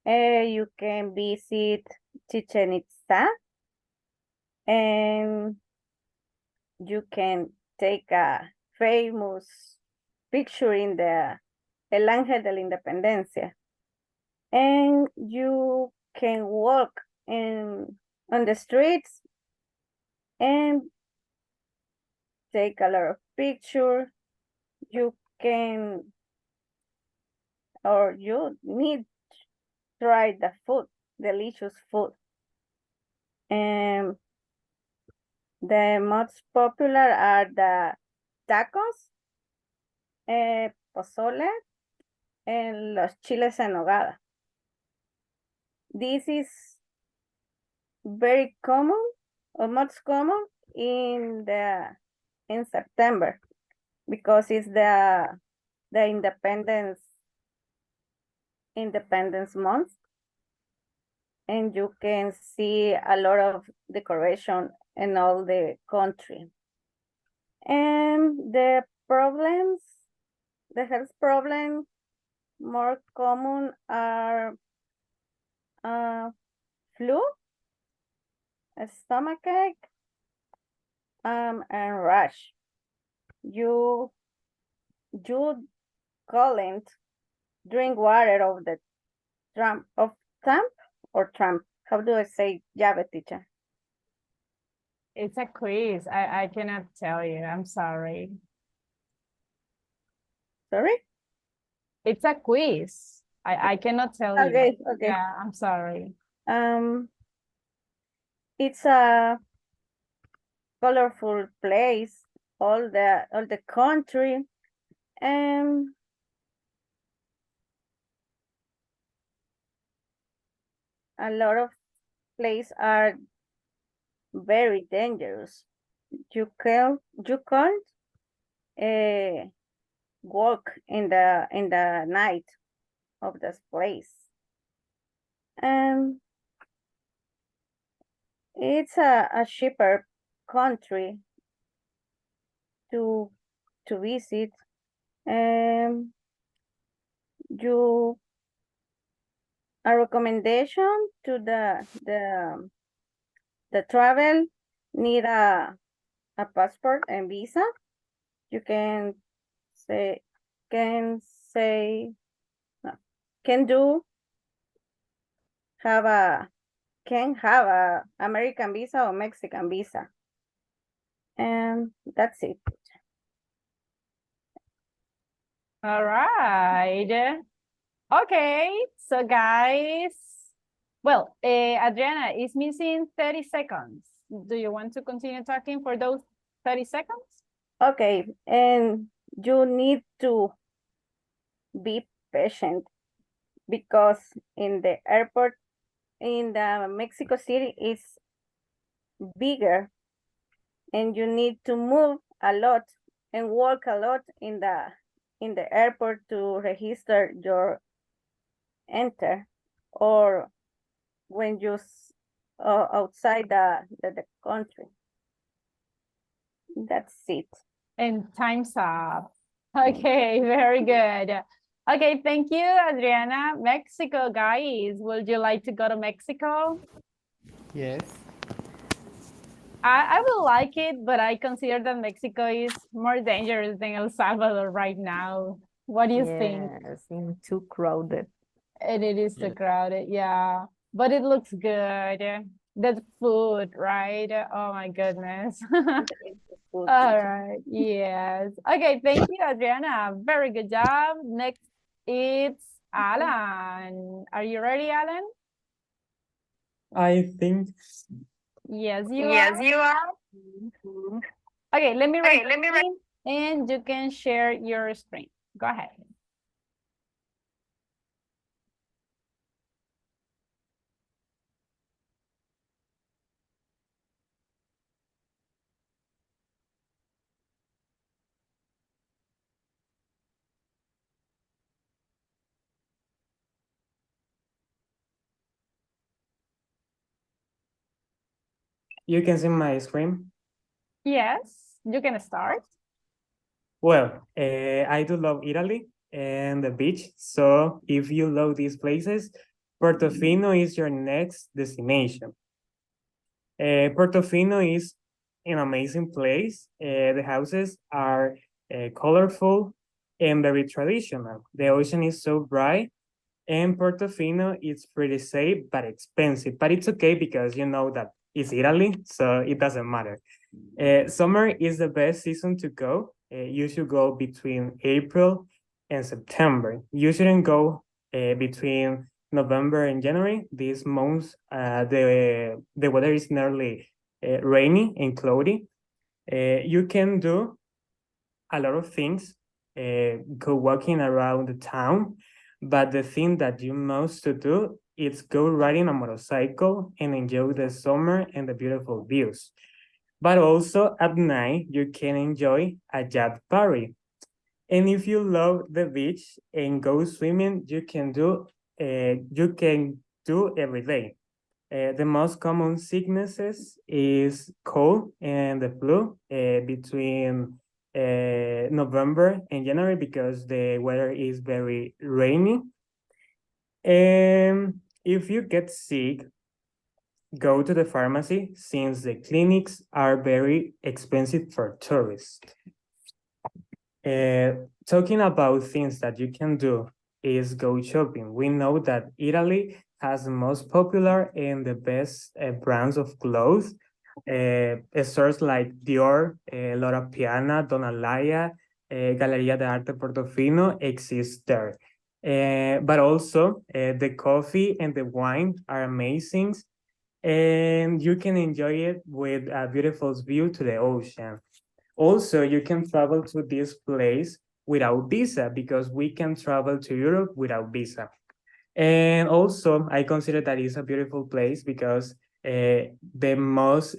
You can visit Chichen Itza and you can take a famous picture in the El Ángel de la Independencia. And you can walk on the streets and take a lot of pictures. You can, or you need to try the food, delicious food. And the most popular are the tacos, pozole, and los chiles en nogada. This is very common, or most common in September, because it's the independence month, and you can see a lot of decoration in all the country. And the health problems more common are flu, a stomachache, and rash. You couldn't drink water of the tramp. How do I say llave, teacher? It's a quiz. I cannot tell you. I'm sorry. Sorry? It's a quiz. I cannot tell you. Okay. Yeah, I'm sorry. it's a colorful place, all the country, and a lot of places are very dangerous. You can't walk in the night of this place. And it's a cheaper country to visit. And you a recommendation to the travel need a passport and visa. You say can say no, can do have a can have a American visa or Mexican visa. And that's it. All right. Okay, so guys, well, Adriana is missing 30 seconds. Do you want to continue talking for those 30 seconds? Okay, and you need to be patient because in the airport in the Mexico City is bigger and you need to move a lot and walk a lot in the airport to register your enter, or when you outside the country. That's it. And time's up. Okay, very good. Okay, thank you, Adriana. Mexico, guys, would you like to go to Mexico? Yes. I will like it, but I consider that Mexico is more dangerous than El Salvador right now. What do you think? Yes, it's too crowded. And it is too Yes. crowded, yeah. But it looks good. The food, right? Oh my goodness. All right, yes. Okay, thank you, Adriana. Very good job. Next, it's Alan. Are you ready, Alan? I think. Yes, you Yes, are. you are. Okay, let me write Okay, let me something and you can share your screen. Go ahead. You can see my screen. Yes, you can start. Well, I do love Italy and the beach. So if you love these places, Portofino is your next destination. Portofino is an amazing place. The houses are colorful and very traditional. The ocean is so bright, and Portofino is pretty safe but expensive. But it's okay because you know that it's Italy, so it doesn't matter. Summer is the best season to go. You should go between April and September. You shouldn't go between November and January. These months, the weather is nearly rainy and cloudy. You can do a lot of things, go walking around the town, but the thing that you must to do is go riding a motorcycle and enjoy the summer and the beautiful views. But also at night, you can enjoy a yacht party. And if you love the beach and go swimming, you can do every day. The most common sicknesses is cold and the flu between November and January because the weather is very rainy. And if you get sick, go to the pharmacy since the clinics are very expensive for tourists. Talking about things that you can do is go shopping. We know that Italy has the most popular and the best brands of clothes. Stores like Dior, Loro Piana, Donatella, Galleria d'Arte Portofino exist there. But also the coffee and the wine are amazing. and you can enjoy it with a beautiful view to the ocean. Also, you can travel to this place without visa because we can travel to Europe without visa. And also, I consider that it's a beautiful place because the most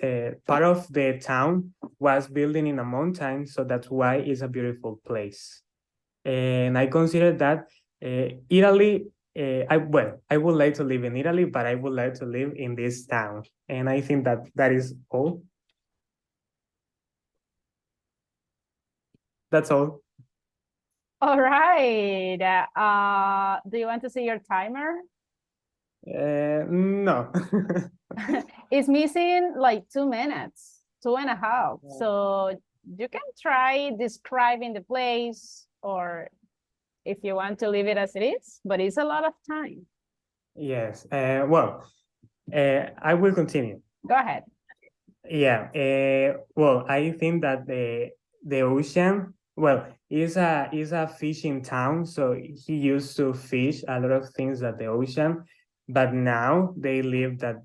part of the town was building in a mountain, so that's why it's a beautiful place. And I consider that Italy. I would like to live in Italy, but I would like to live in this town. And I think that that is all. That's all. All right. Do you want to see your timer? No. It's missing like 2 minutes, 2.5. So you can try describing the place, or if you want to leave it as it is, but it's a lot of time. Yes. Well, I will continue. Go ahead. Yeah. Well, I think that the ocean, well, is a fishing town, so he used to fish a lot of things at the ocean, but now they live that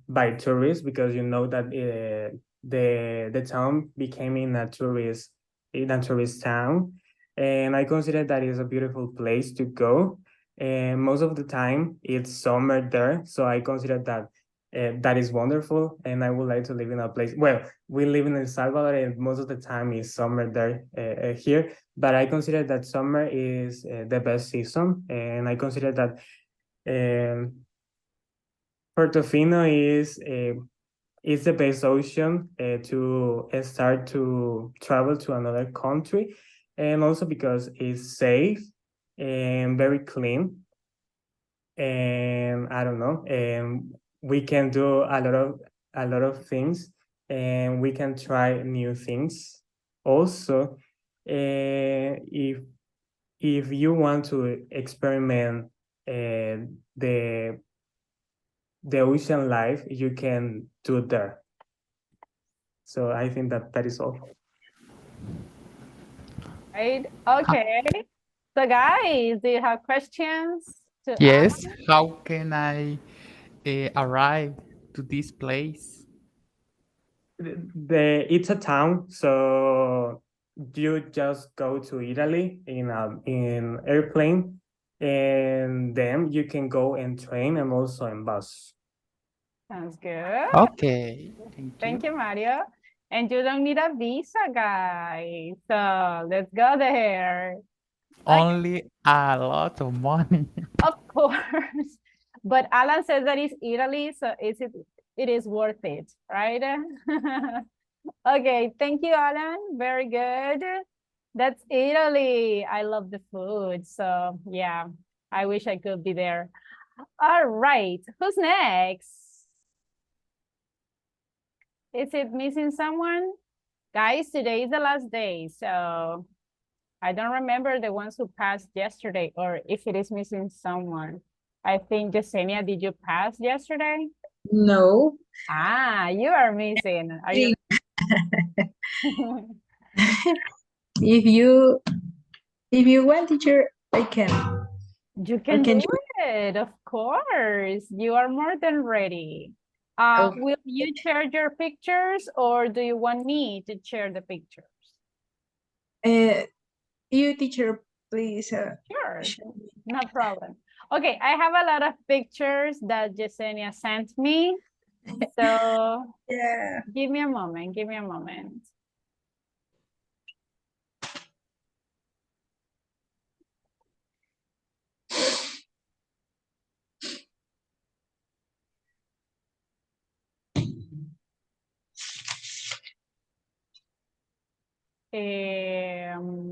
by tourists because you know that the town became in a tourist town, and I consider that is a beautiful place to go. And most of the time it's summer there, so I consider that that is wonderful, and I would like to live in a place. Well, we live in El Salvador, and most of the time is summer there here. But I consider that summer is the best season, and I consider that Portofino is the best ocean to start to travel to another country, and also because it's safe and very clean, and I don't know, and we can do a lot of things, and we can try new things. Also, if you want to experiment the ocean life, you can do there. So I think that that is all. Right. Okay. So guys, do you have questions to Yes, ask? how can I arrive to this place? It's a town, so you just go to Italy in airplane, and then you can go in train and also in bus. Sounds good. Okay, Thank you, Mario. And you don't need a visa, guys. So let's go there. Only a lot of money. Of course. But Alan says that it's Italy, so it is worth it, right? Okay, thank you, Alan. Very good. That's Italy. I love the food. So yeah, I wish I could be there. All right, who's next? Is it missing someone? Guys, today is the last day, so I don't remember the ones who passed yesterday, or if it is missing someone. I think, Yesenia, did you pass yesterday? No. Ah, you are missing. Are you? If you want, teacher, I can. You can do it, of course. You are more than ready. Will you share your pictures, or do you want me to share the pictures? You, teacher, please. Sure, no problem. Okay, I have a lot of pictures that Yesenia sent me. So yeah. Give me a moment, give me a moment.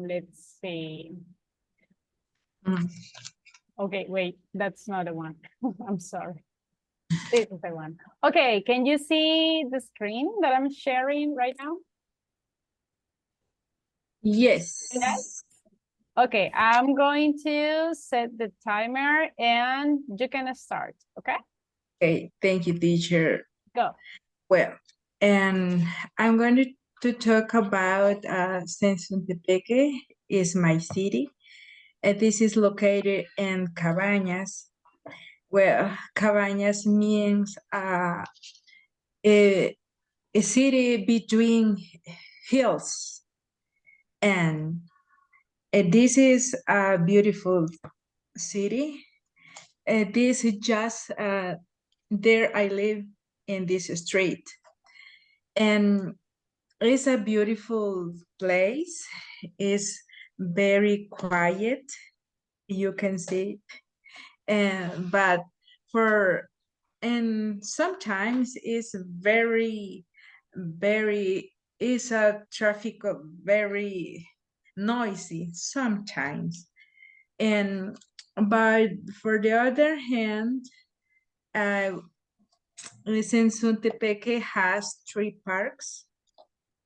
Let's see. Okay, wait, that's not the one. I'm sorry. This is the one. Okay, can you see the screen that I'm sharing right now? Yes. Yes. Okay, I'm going to set the timer and you can start, okay? Okay, thank you, teacher. Go. Well, and I'm going to talk about Sensuntepeque is my city. This is located in Cabañas. Well, cabañas means a city between hills, and this is a beautiful city. This is just there I live in this street, and it's a beautiful place. It's very quiet, you can see, and but for and sometimes it's very is a traffic very noisy sometimes, and but for the other hand, uh, since Suntepeque has three parks,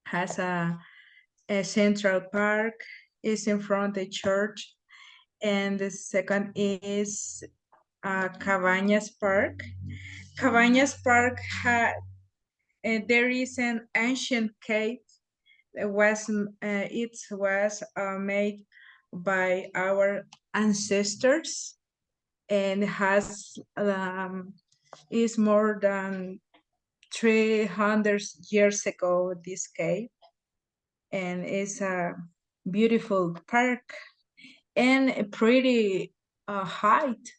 has a central park, is in front of the church, and the second is Cabañas Park. Cabañas Park there is an ancient cave that was made by our ancestors, and has is more than 300 years ago this cave, and it's a beautiful park and a pretty height.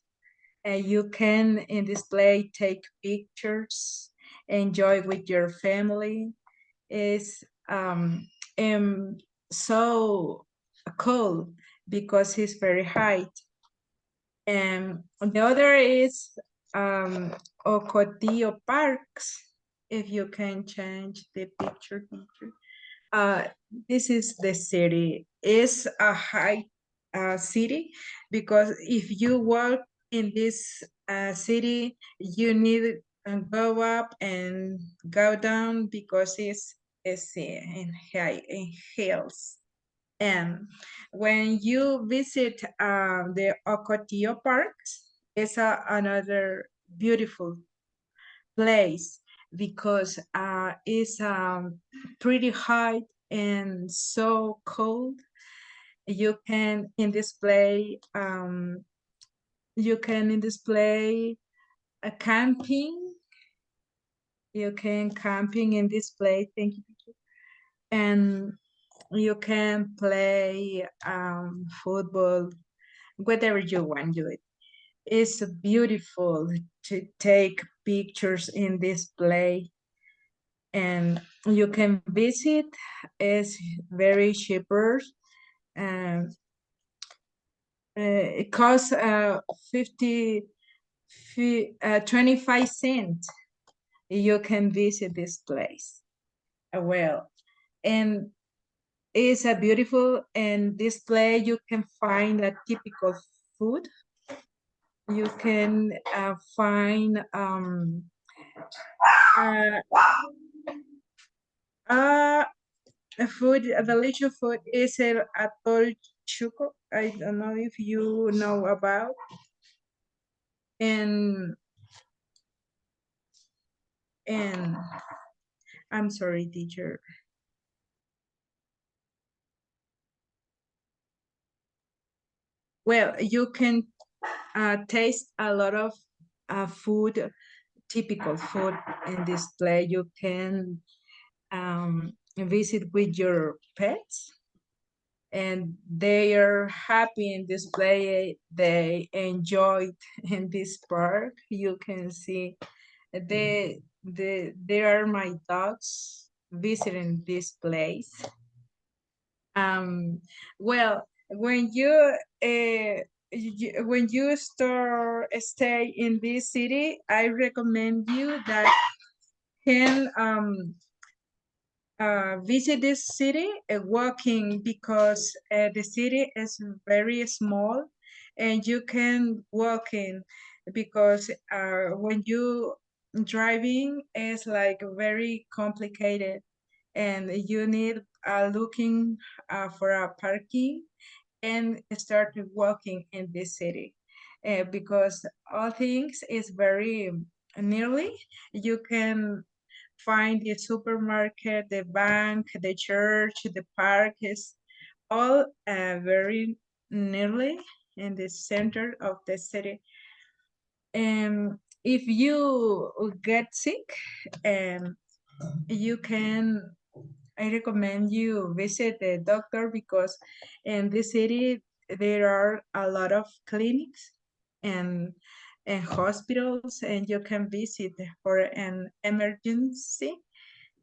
You can in display take pictures, enjoy with your family. Is so cool because it's very high. And the other is Ocotillo Parks. If you can change the picture. This is the city. It's a high city because if you walk in this city, you need to go up and go down because it's in high in hills. And when you visit the Ocotillo Parks, it's another beautiful place because it's pretty high and so cold. You can in display a camping. You can camping in this place. Thank you. And you can play football, whatever you want. It's beautiful to take pictures in this place, and you can visit. It's very cheaper. Um, it costs 25 cents. You can visit this place. Well, and it's a beautiful and display. You can find a typical food. You can find a food, a delicious food is el atol chuco. I don't know if you know about. And I'm sorry, teacher. Well, you can taste a lot of food, typical food in display. You can visit with your pets, and they are happy in display. They enjoyed in this park. You can see there are my dogs visiting this place. Well, when you stay in this city, I recommend you that can visit this city walking because the city is very small, and you can walk in because when you driving is like very complicated, and you need looking for a parking and start walking in this city because all things is very nearly. You can find the supermarket, the bank, the church, the park is all very nearly in the center of the city. If you get sick, you can, I recommend you visit the doctor because in this city there are a lot of clinics and hospitals, and you can visit for an emergency.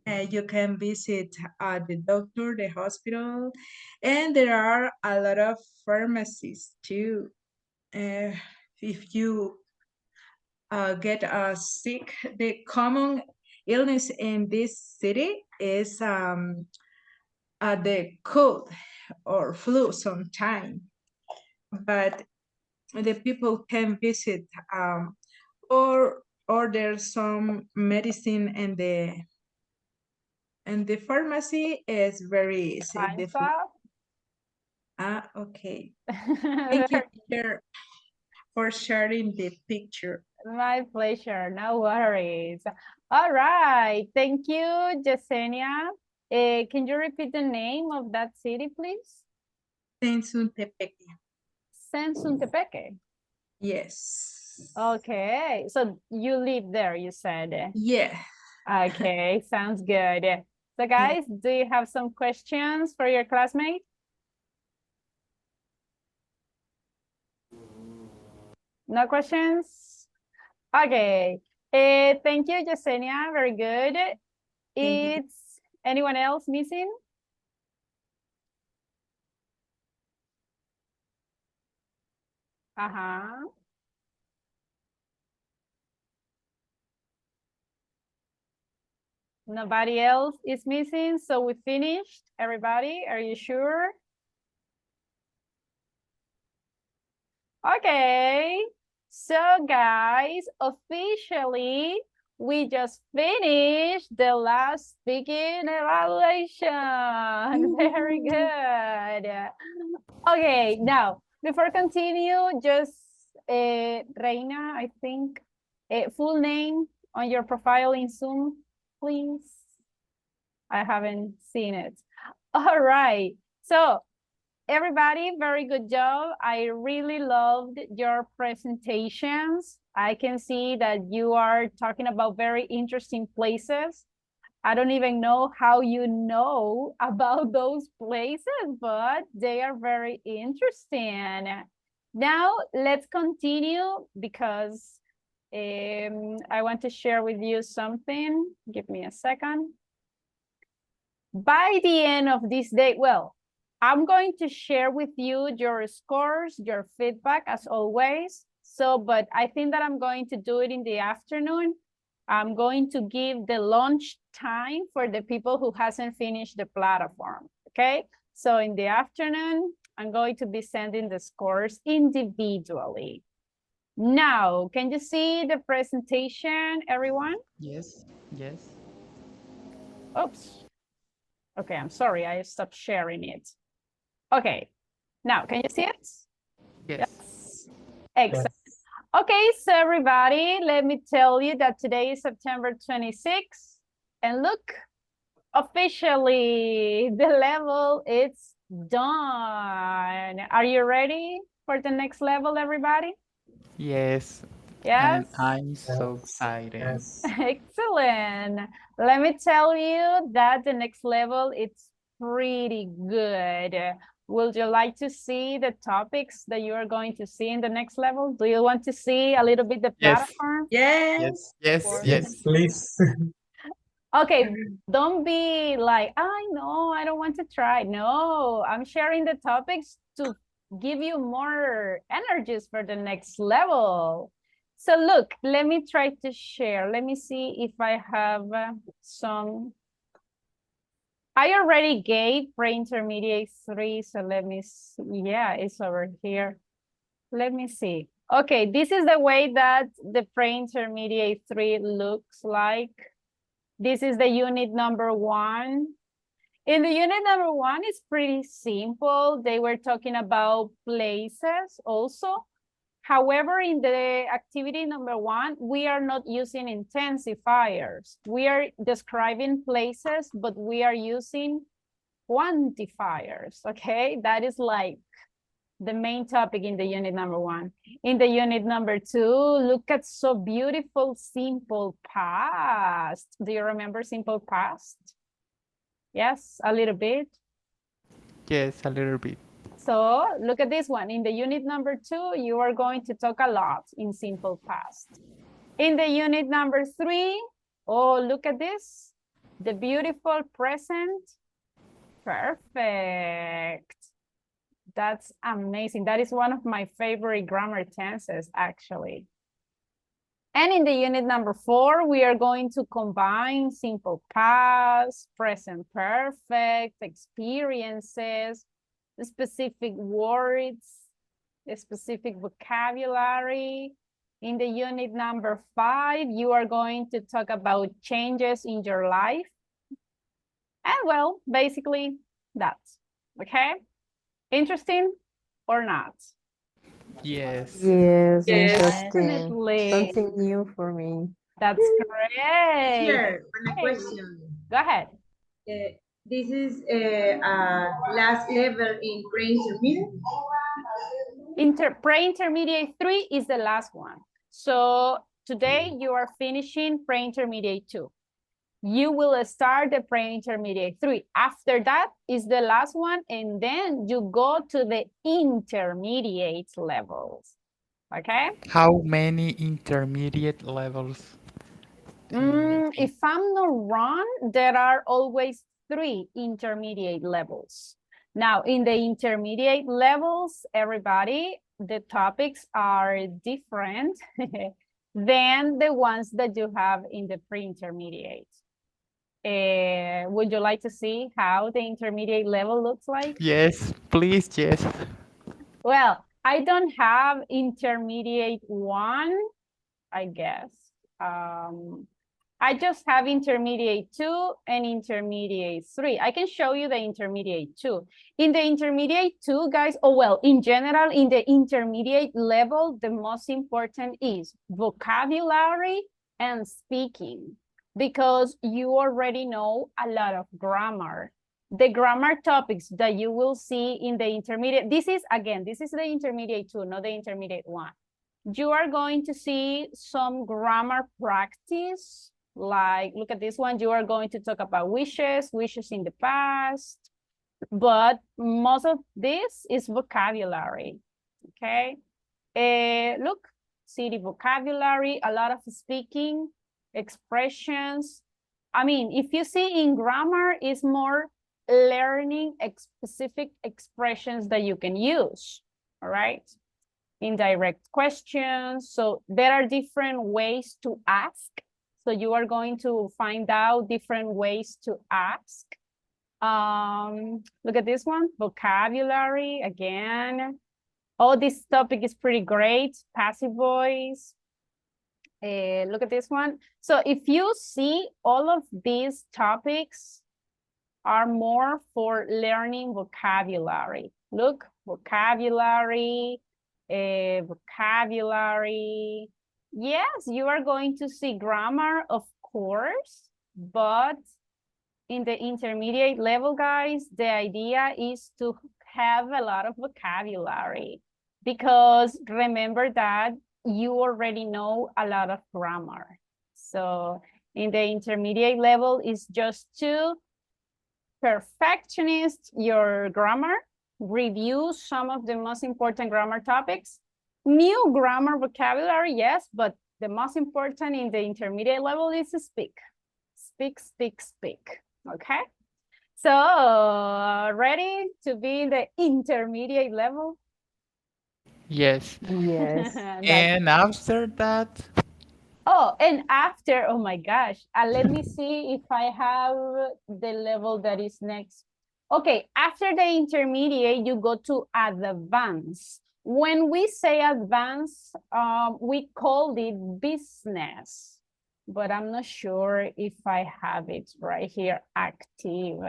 You can visit the doctor, the hospital, and there are a lot of pharmacies too. If you get sick, the common illness in this city is the cold or flu sometime, but the people can visit or order some medicine, and the pharmacy is very easy. Time's up. Okay. Thank you, teacher, for sharing the picture. My pleasure, no worries. All right, thank you, Yesenia. Can you repeat the name of that city, please? Sensuntepeque. Sensuntepeque. Yes. Okay, so you live there, you said. Yeah. Okay, sounds good. So guys, do you have some questions for your classmate? No questions? Okay. Thank you, Yesenia. Very good. It's anyone else missing? Uh-huh. Nobody else is missing, so we finished. Everybody, are you sure? Okay. So guys, officially, we just finished the last speaking evaluation. Very good. Okay, now, before continue, just Reina, I think, full name on your profile in Zoom, please. I haven't seen it. All right, so everybody, very good job. I really loved your presentations. I can see that you are talking about very interesting places. I don't even know how you know about those places, but they are very interesting. Now, let's continue because I want to share with you something. Give me a second. By the end of this day, well, I'm going to share with you your scores, your feedback as always. So, but I think that I'm going to do it in the afternoon. I'm going to give the lunch time for the people who hasn't finished the platform, okay? So in the afternoon, I'm going to be sending the scores individually. Now, can you see the presentation, everyone? Yes, yes. Oops. Okay, I'm sorry, I stopped sharing it. Okay, now can you see it? Yes. Excellent. Okay, so everybody, let me tell you that today is September 26th. And look, officially, the level is done. Are you ready for the next level, everybody? Yes. Yes? I'm so excited. Yes. Excellent. Let me tell you that the next level, it's pretty good. Would you like to see the topics that you are going to see in the next level? Do you want to see a little bit the Yes. platform? Yes. Yes, Yes, please. Okay, don't be like, I know, I don't want to try. No, I'm sharing the topics to give you more energies for the next level. So look, let me try to share. Let me see if I have some. I already gave pre-intermediate 3, so let me see. Yeah, it's over here. Let me see. Okay, this is the way that the pre-intermediate 3 looks like. This is the unit number 1. In the unit number 1, it's pretty simple. They were talking about places also. However, in the activity number 1, we are not using intensifiers. We are describing places, but we are using quantifiers, okay? That is like, the main topic in the unit number 1. In the unit number 2, look at so beautiful simple past. Do you remember simple past? Yes, a little bit. Yes, a little bit. So look at this one. In the unit number 2, you are going to talk a lot in simple past. In the unit number 3, oh, look at this. The beautiful present. Perfect. That's amazing. That is one of my favorite grammar tenses, actually. And in the unit number 4, we are going to combine simple past, present perfect, experiences, specific words, specific vocabulary. In the unit number 5, you are going to talk about changes in your life. And well, basically that's, okay? Interesting or not? Yes. Yes, Yes. interesting. Definitely. Something new for me. That's great. Here, one Hey, question. go ahead. This is last level in pre-intermediate. Pre-intermediate 3 is the last one. So today you are finishing pre-intermediate 2. You will start the pre-intermediate 3. After that is the last one, and then you go to the intermediate levels. Okay? How many intermediate levels? If I'm not wrong, there are always 3 intermediate levels. Now, in the intermediate levels, everybody, the topics are different than the ones that you have in the pre-intermediate. Would you like to see how the intermediate level looks like? Yes, please, yes. Well, I don't have intermediate 1, I guess. I just have intermediate 2 and intermediate 3. I can show you the intermediate 2. In the intermediate 2, guys, oh, well, in general, in the intermediate level, the most important is vocabulary and speaking, because you already know a lot of grammar. The grammar topics that you will see in the intermediate, this is the intermediate 2, not the intermediate 1. You are going to see some grammar practice, like, look at this one. You are going to talk about wishes in the past, but most of this is vocabulary, okay? Look, see the vocabulary, a lot of speaking, expressions. I mean, if you see in grammar, it's more learning specific expressions that you can use, all right? Indirect questions. So there are different ways to ask. So you are going to find out different ways to ask. Look at this one, vocabulary again. Oh, this topic is pretty great. Passive voice. Look at this one. So if you see, all of these topics are more for learning vocabulary. Look, vocabulary, vocabulary. Yes, you are going to see grammar, of course, but in the intermediate level, guys, the idea is to have a lot of vocabulary, because remember that you already know a lot of grammar. So in the intermediate level, is just to perfectionist your grammar, review some of the most important grammar topics, new grammar vocabulary, yes, but the most important in the intermediate level is to speak. Speak, speak, speak, okay? So, ready to be in the intermediate level? Yes. Yes. And after that, Oh, and after, oh my gosh, let me see if I have the level that is next. Okay, after the intermediate, you go to advanced. When we say advanced, we called it business, but I'm not sure if I have it right here, active.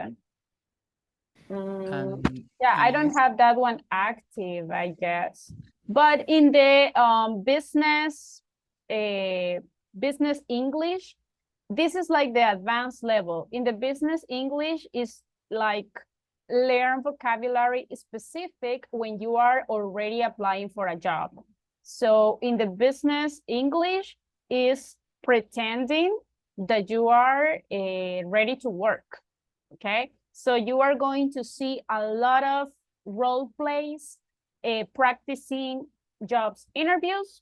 Yeah, I don't have that one active, I guess. But in the business English, this is like the advanced level. In the business English is like learn vocabulary specific when you are already applying for a job. So in the business, English is pretending that you are ready to work, okay? So you are going to see a lot of role plays, practicing jobs interviews,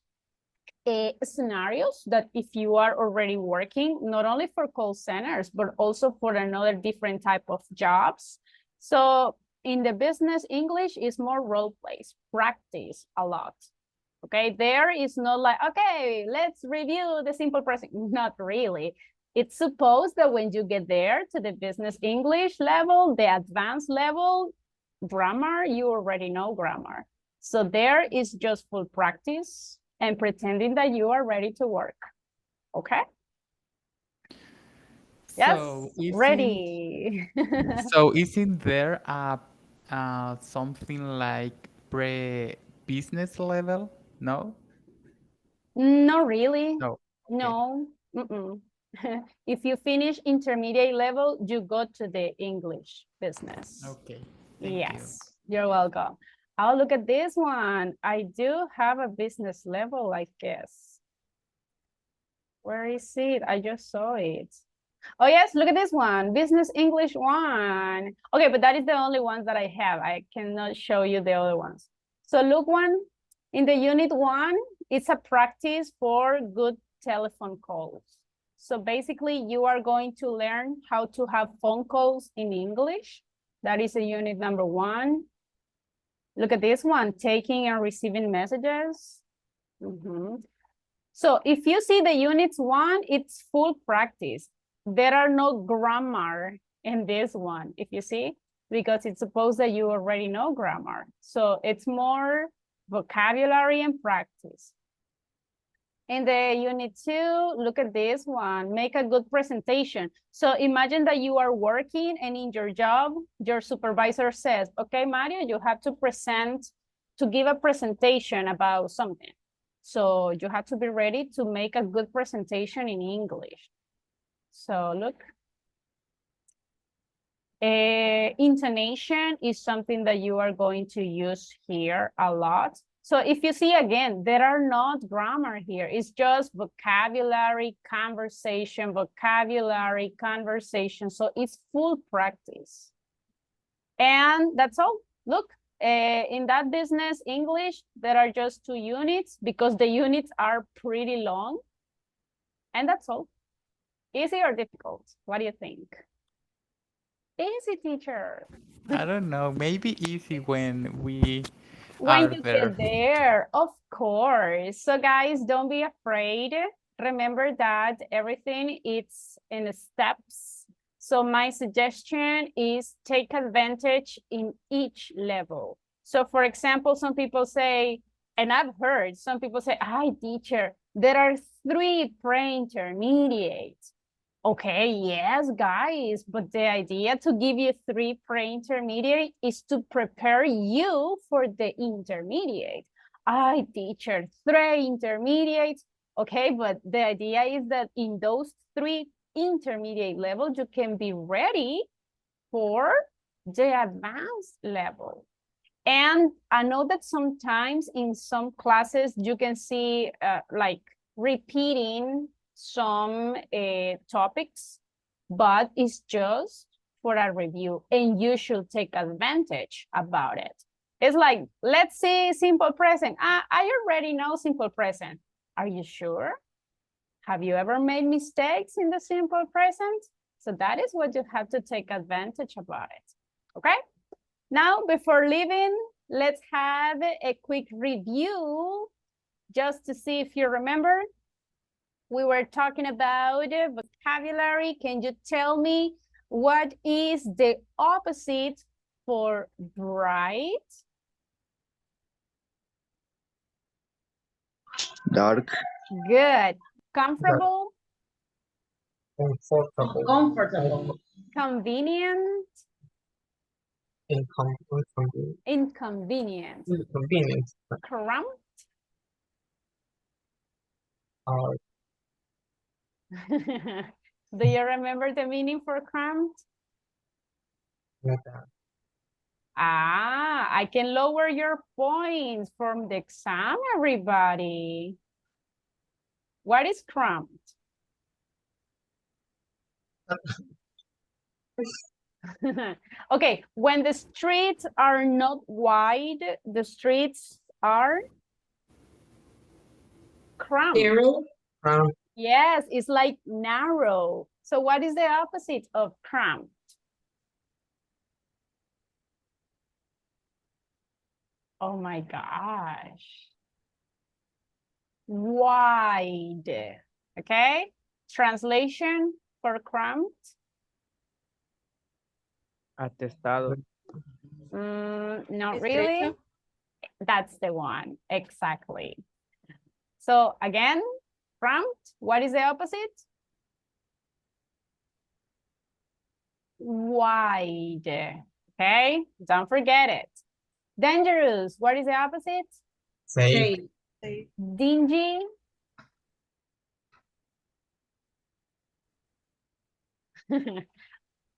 scenarios that if you are already working, not only for call centers, but also for another different type of jobs. So in the business, English is more role plays, practice a lot. Okay, there is not like, okay, let's review the simple present. Not really. It's supposed that when you get there to the business English level, the advanced level, grammar, you already know grammar. So there is just full practice and pretending that you are ready to work. Okay? Yes, So ready. isn't there something like pre-business level? No? Not really. No. Okay. No. Mm-mm. If you finish intermediate level, you go to the English business. Okay. Thank Yes, you're welcome. I'll look at this one. I do have a business level, I guess. Where is it? I just saw it. Oh yes, look at this one, business English 1. Okay, but that is the only ones that I have. I cannot show you the other ones. So look one, in the unit 1, it's a practice for good telephone calls. So basically you are going to learn how to have phone calls in English. That is a unit number 1. Look at this one, taking and receiving messages. So if you see the units 1, it's full practice. There are no grammar in this one, if you see, because it's supposed that you already know grammar. So it's more vocabulary and practice. In the unit 2, look at this one, make a good presentation. So imagine that you are working and in your job, your supervisor says, okay, Mario, you have to give a presentation about something. So you have to be ready to make a good presentation in English. So look, intonation is something that you are going to use here a lot. So if you see again, there are not grammar here. It's just vocabulary, conversation, vocabulary, conversation. So it's full practice. And that's all. Look, in that business English, there are just 2 units because the units are pretty long. And that's all. Easy or difficult? What do you think? Easy, teacher. I don't know. Maybe easy when we When are you there. get there, of course. So guys, don't be afraid. Remember that everything is in steps. So my suggestion is take advantage in each level. So for example, some people say, and I've heard some people say, hi, teacher, there are 3 pre-intermediates. Okay, yes, guys, but the idea to give you 3 pre-intermediate is to prepare you for the intermediate. I teacher 3 intermediates. Okay, but the idea is that in those 3 intermediate levels, you can be ready for the advanced level. And I know that sometimes in some classes, you can see like repeating some topics, but it's just for a review and you should take advantage about it. It's like, let's see simple present. I already know simple present. Are you sure? Have you ever made mistakes in the simple present? So that is what you have to take advantage about it, okay? Now, before leaving, let's have a quick review just to see if you remember. We were talking about vocabulary. Can you tell me what is the opposite for bright? Dark. Good. Comfortable? Comfortable. Comfortable. Convenient? Inconvenient. Inconvenient. Inconvenient. Cramped? Do you remember the meaning for cramped? Not Ah, I can lower your points from the exam, everybody. What is cramped? Okay, when the streets are not wide, the streets are cramped. Narrow. Yes, it's like narrow. So what is the opposite of cramped? Oh my gosh. Wide. Okay. Translation for cramped. Atestado. Not really. That's the one. Exactly. So again, cramped. What is the opposite? Wide. Okay. Don't forget it. Dangerous. What is the opposite? Safe. Dingy.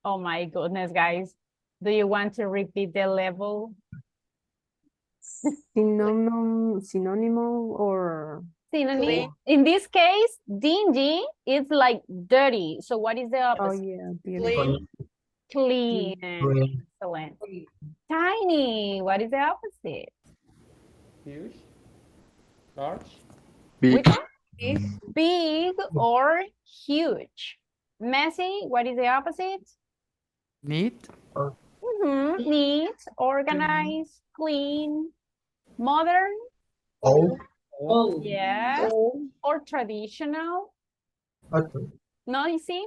Oh my goodness, guys. Do you want to repeat the level? Synonym or Synonym. In this case, dingy is like dirty. So what is the opposite? yeah, Clean. Clean. Clean. Excellent. Tiny. What is the opposite? Huge. Large. Which one? Big or huge. Messy. What is the opposite? Neat. Neat, organized, clean, modern. Old. Yes. Or traditional. Noisy.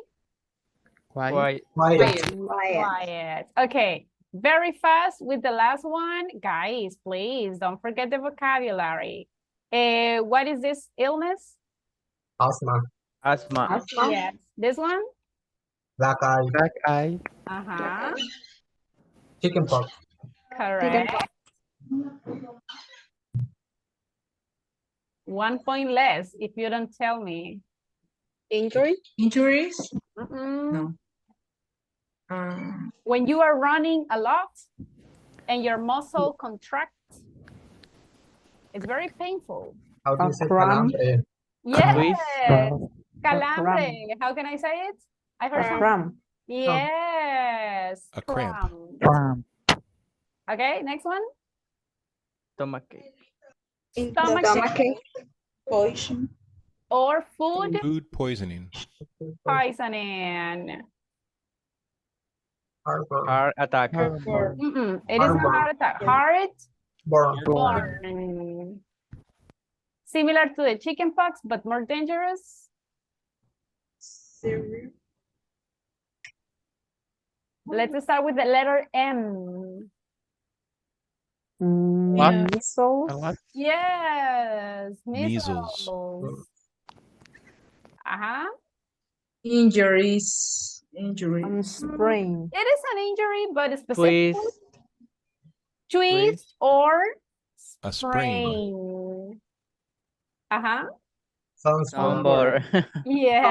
Quiet. Quiet. Okay. Very fast with the last one. Guys, please don't forget the vocabulary. What is this illness? Asthma. Asthma. Yes. This one? Black eye. Black eye. Uh-huh. Chickenpox. Correct. 1 point less if you don't tell me. Injuries? No. Um, When you are running a lot and your muscle contracts, it's very painful. How do you say cramp. calambre? Yes. Calambre. How can I say it? I heard some. cramp. Yes. A cramp. Okay, next one. Stomachache. Stomachache. Or food Food poisoning. poisoning. Heart attack. It is not heart attack. Heart burn. Similar to the chickenpox, but more dangerous. Let's start with the letter M. Measles. Yes, Measles. injuries. Sprain. It is an injury, but Twist. specific twist or A sprain. sprain. Number. Yeah.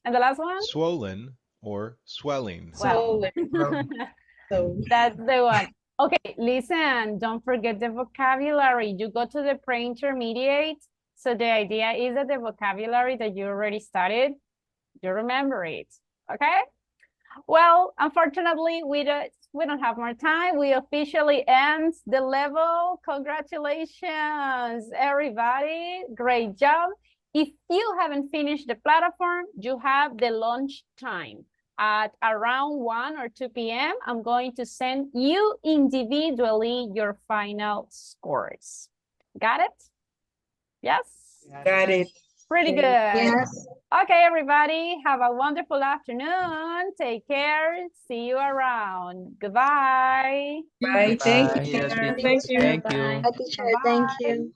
And the last one? Swollen or swelling. Well, that's the one. Okay, listen, don't forget the vocabulary. You go to the pre-intermediate. So the idea is that the vocabulary that you already studied, you remember it, okay? Well, unfortunately, we don't have more time. We officially end the level. Congratulations, everybody. Great job. If you haven't finished the platform, you have the lunch time. At around 1 or 2 p.m., I'm going to send you individually your final scores. Got it? Yes? Got it. Pretty good. Yes. Okay, everybody, have a wonderful afternoon. Take care. See you around. Goodbye. Bye. Thank Bye. you. Thank you. Thank you. Thank you. Teacher, thank you.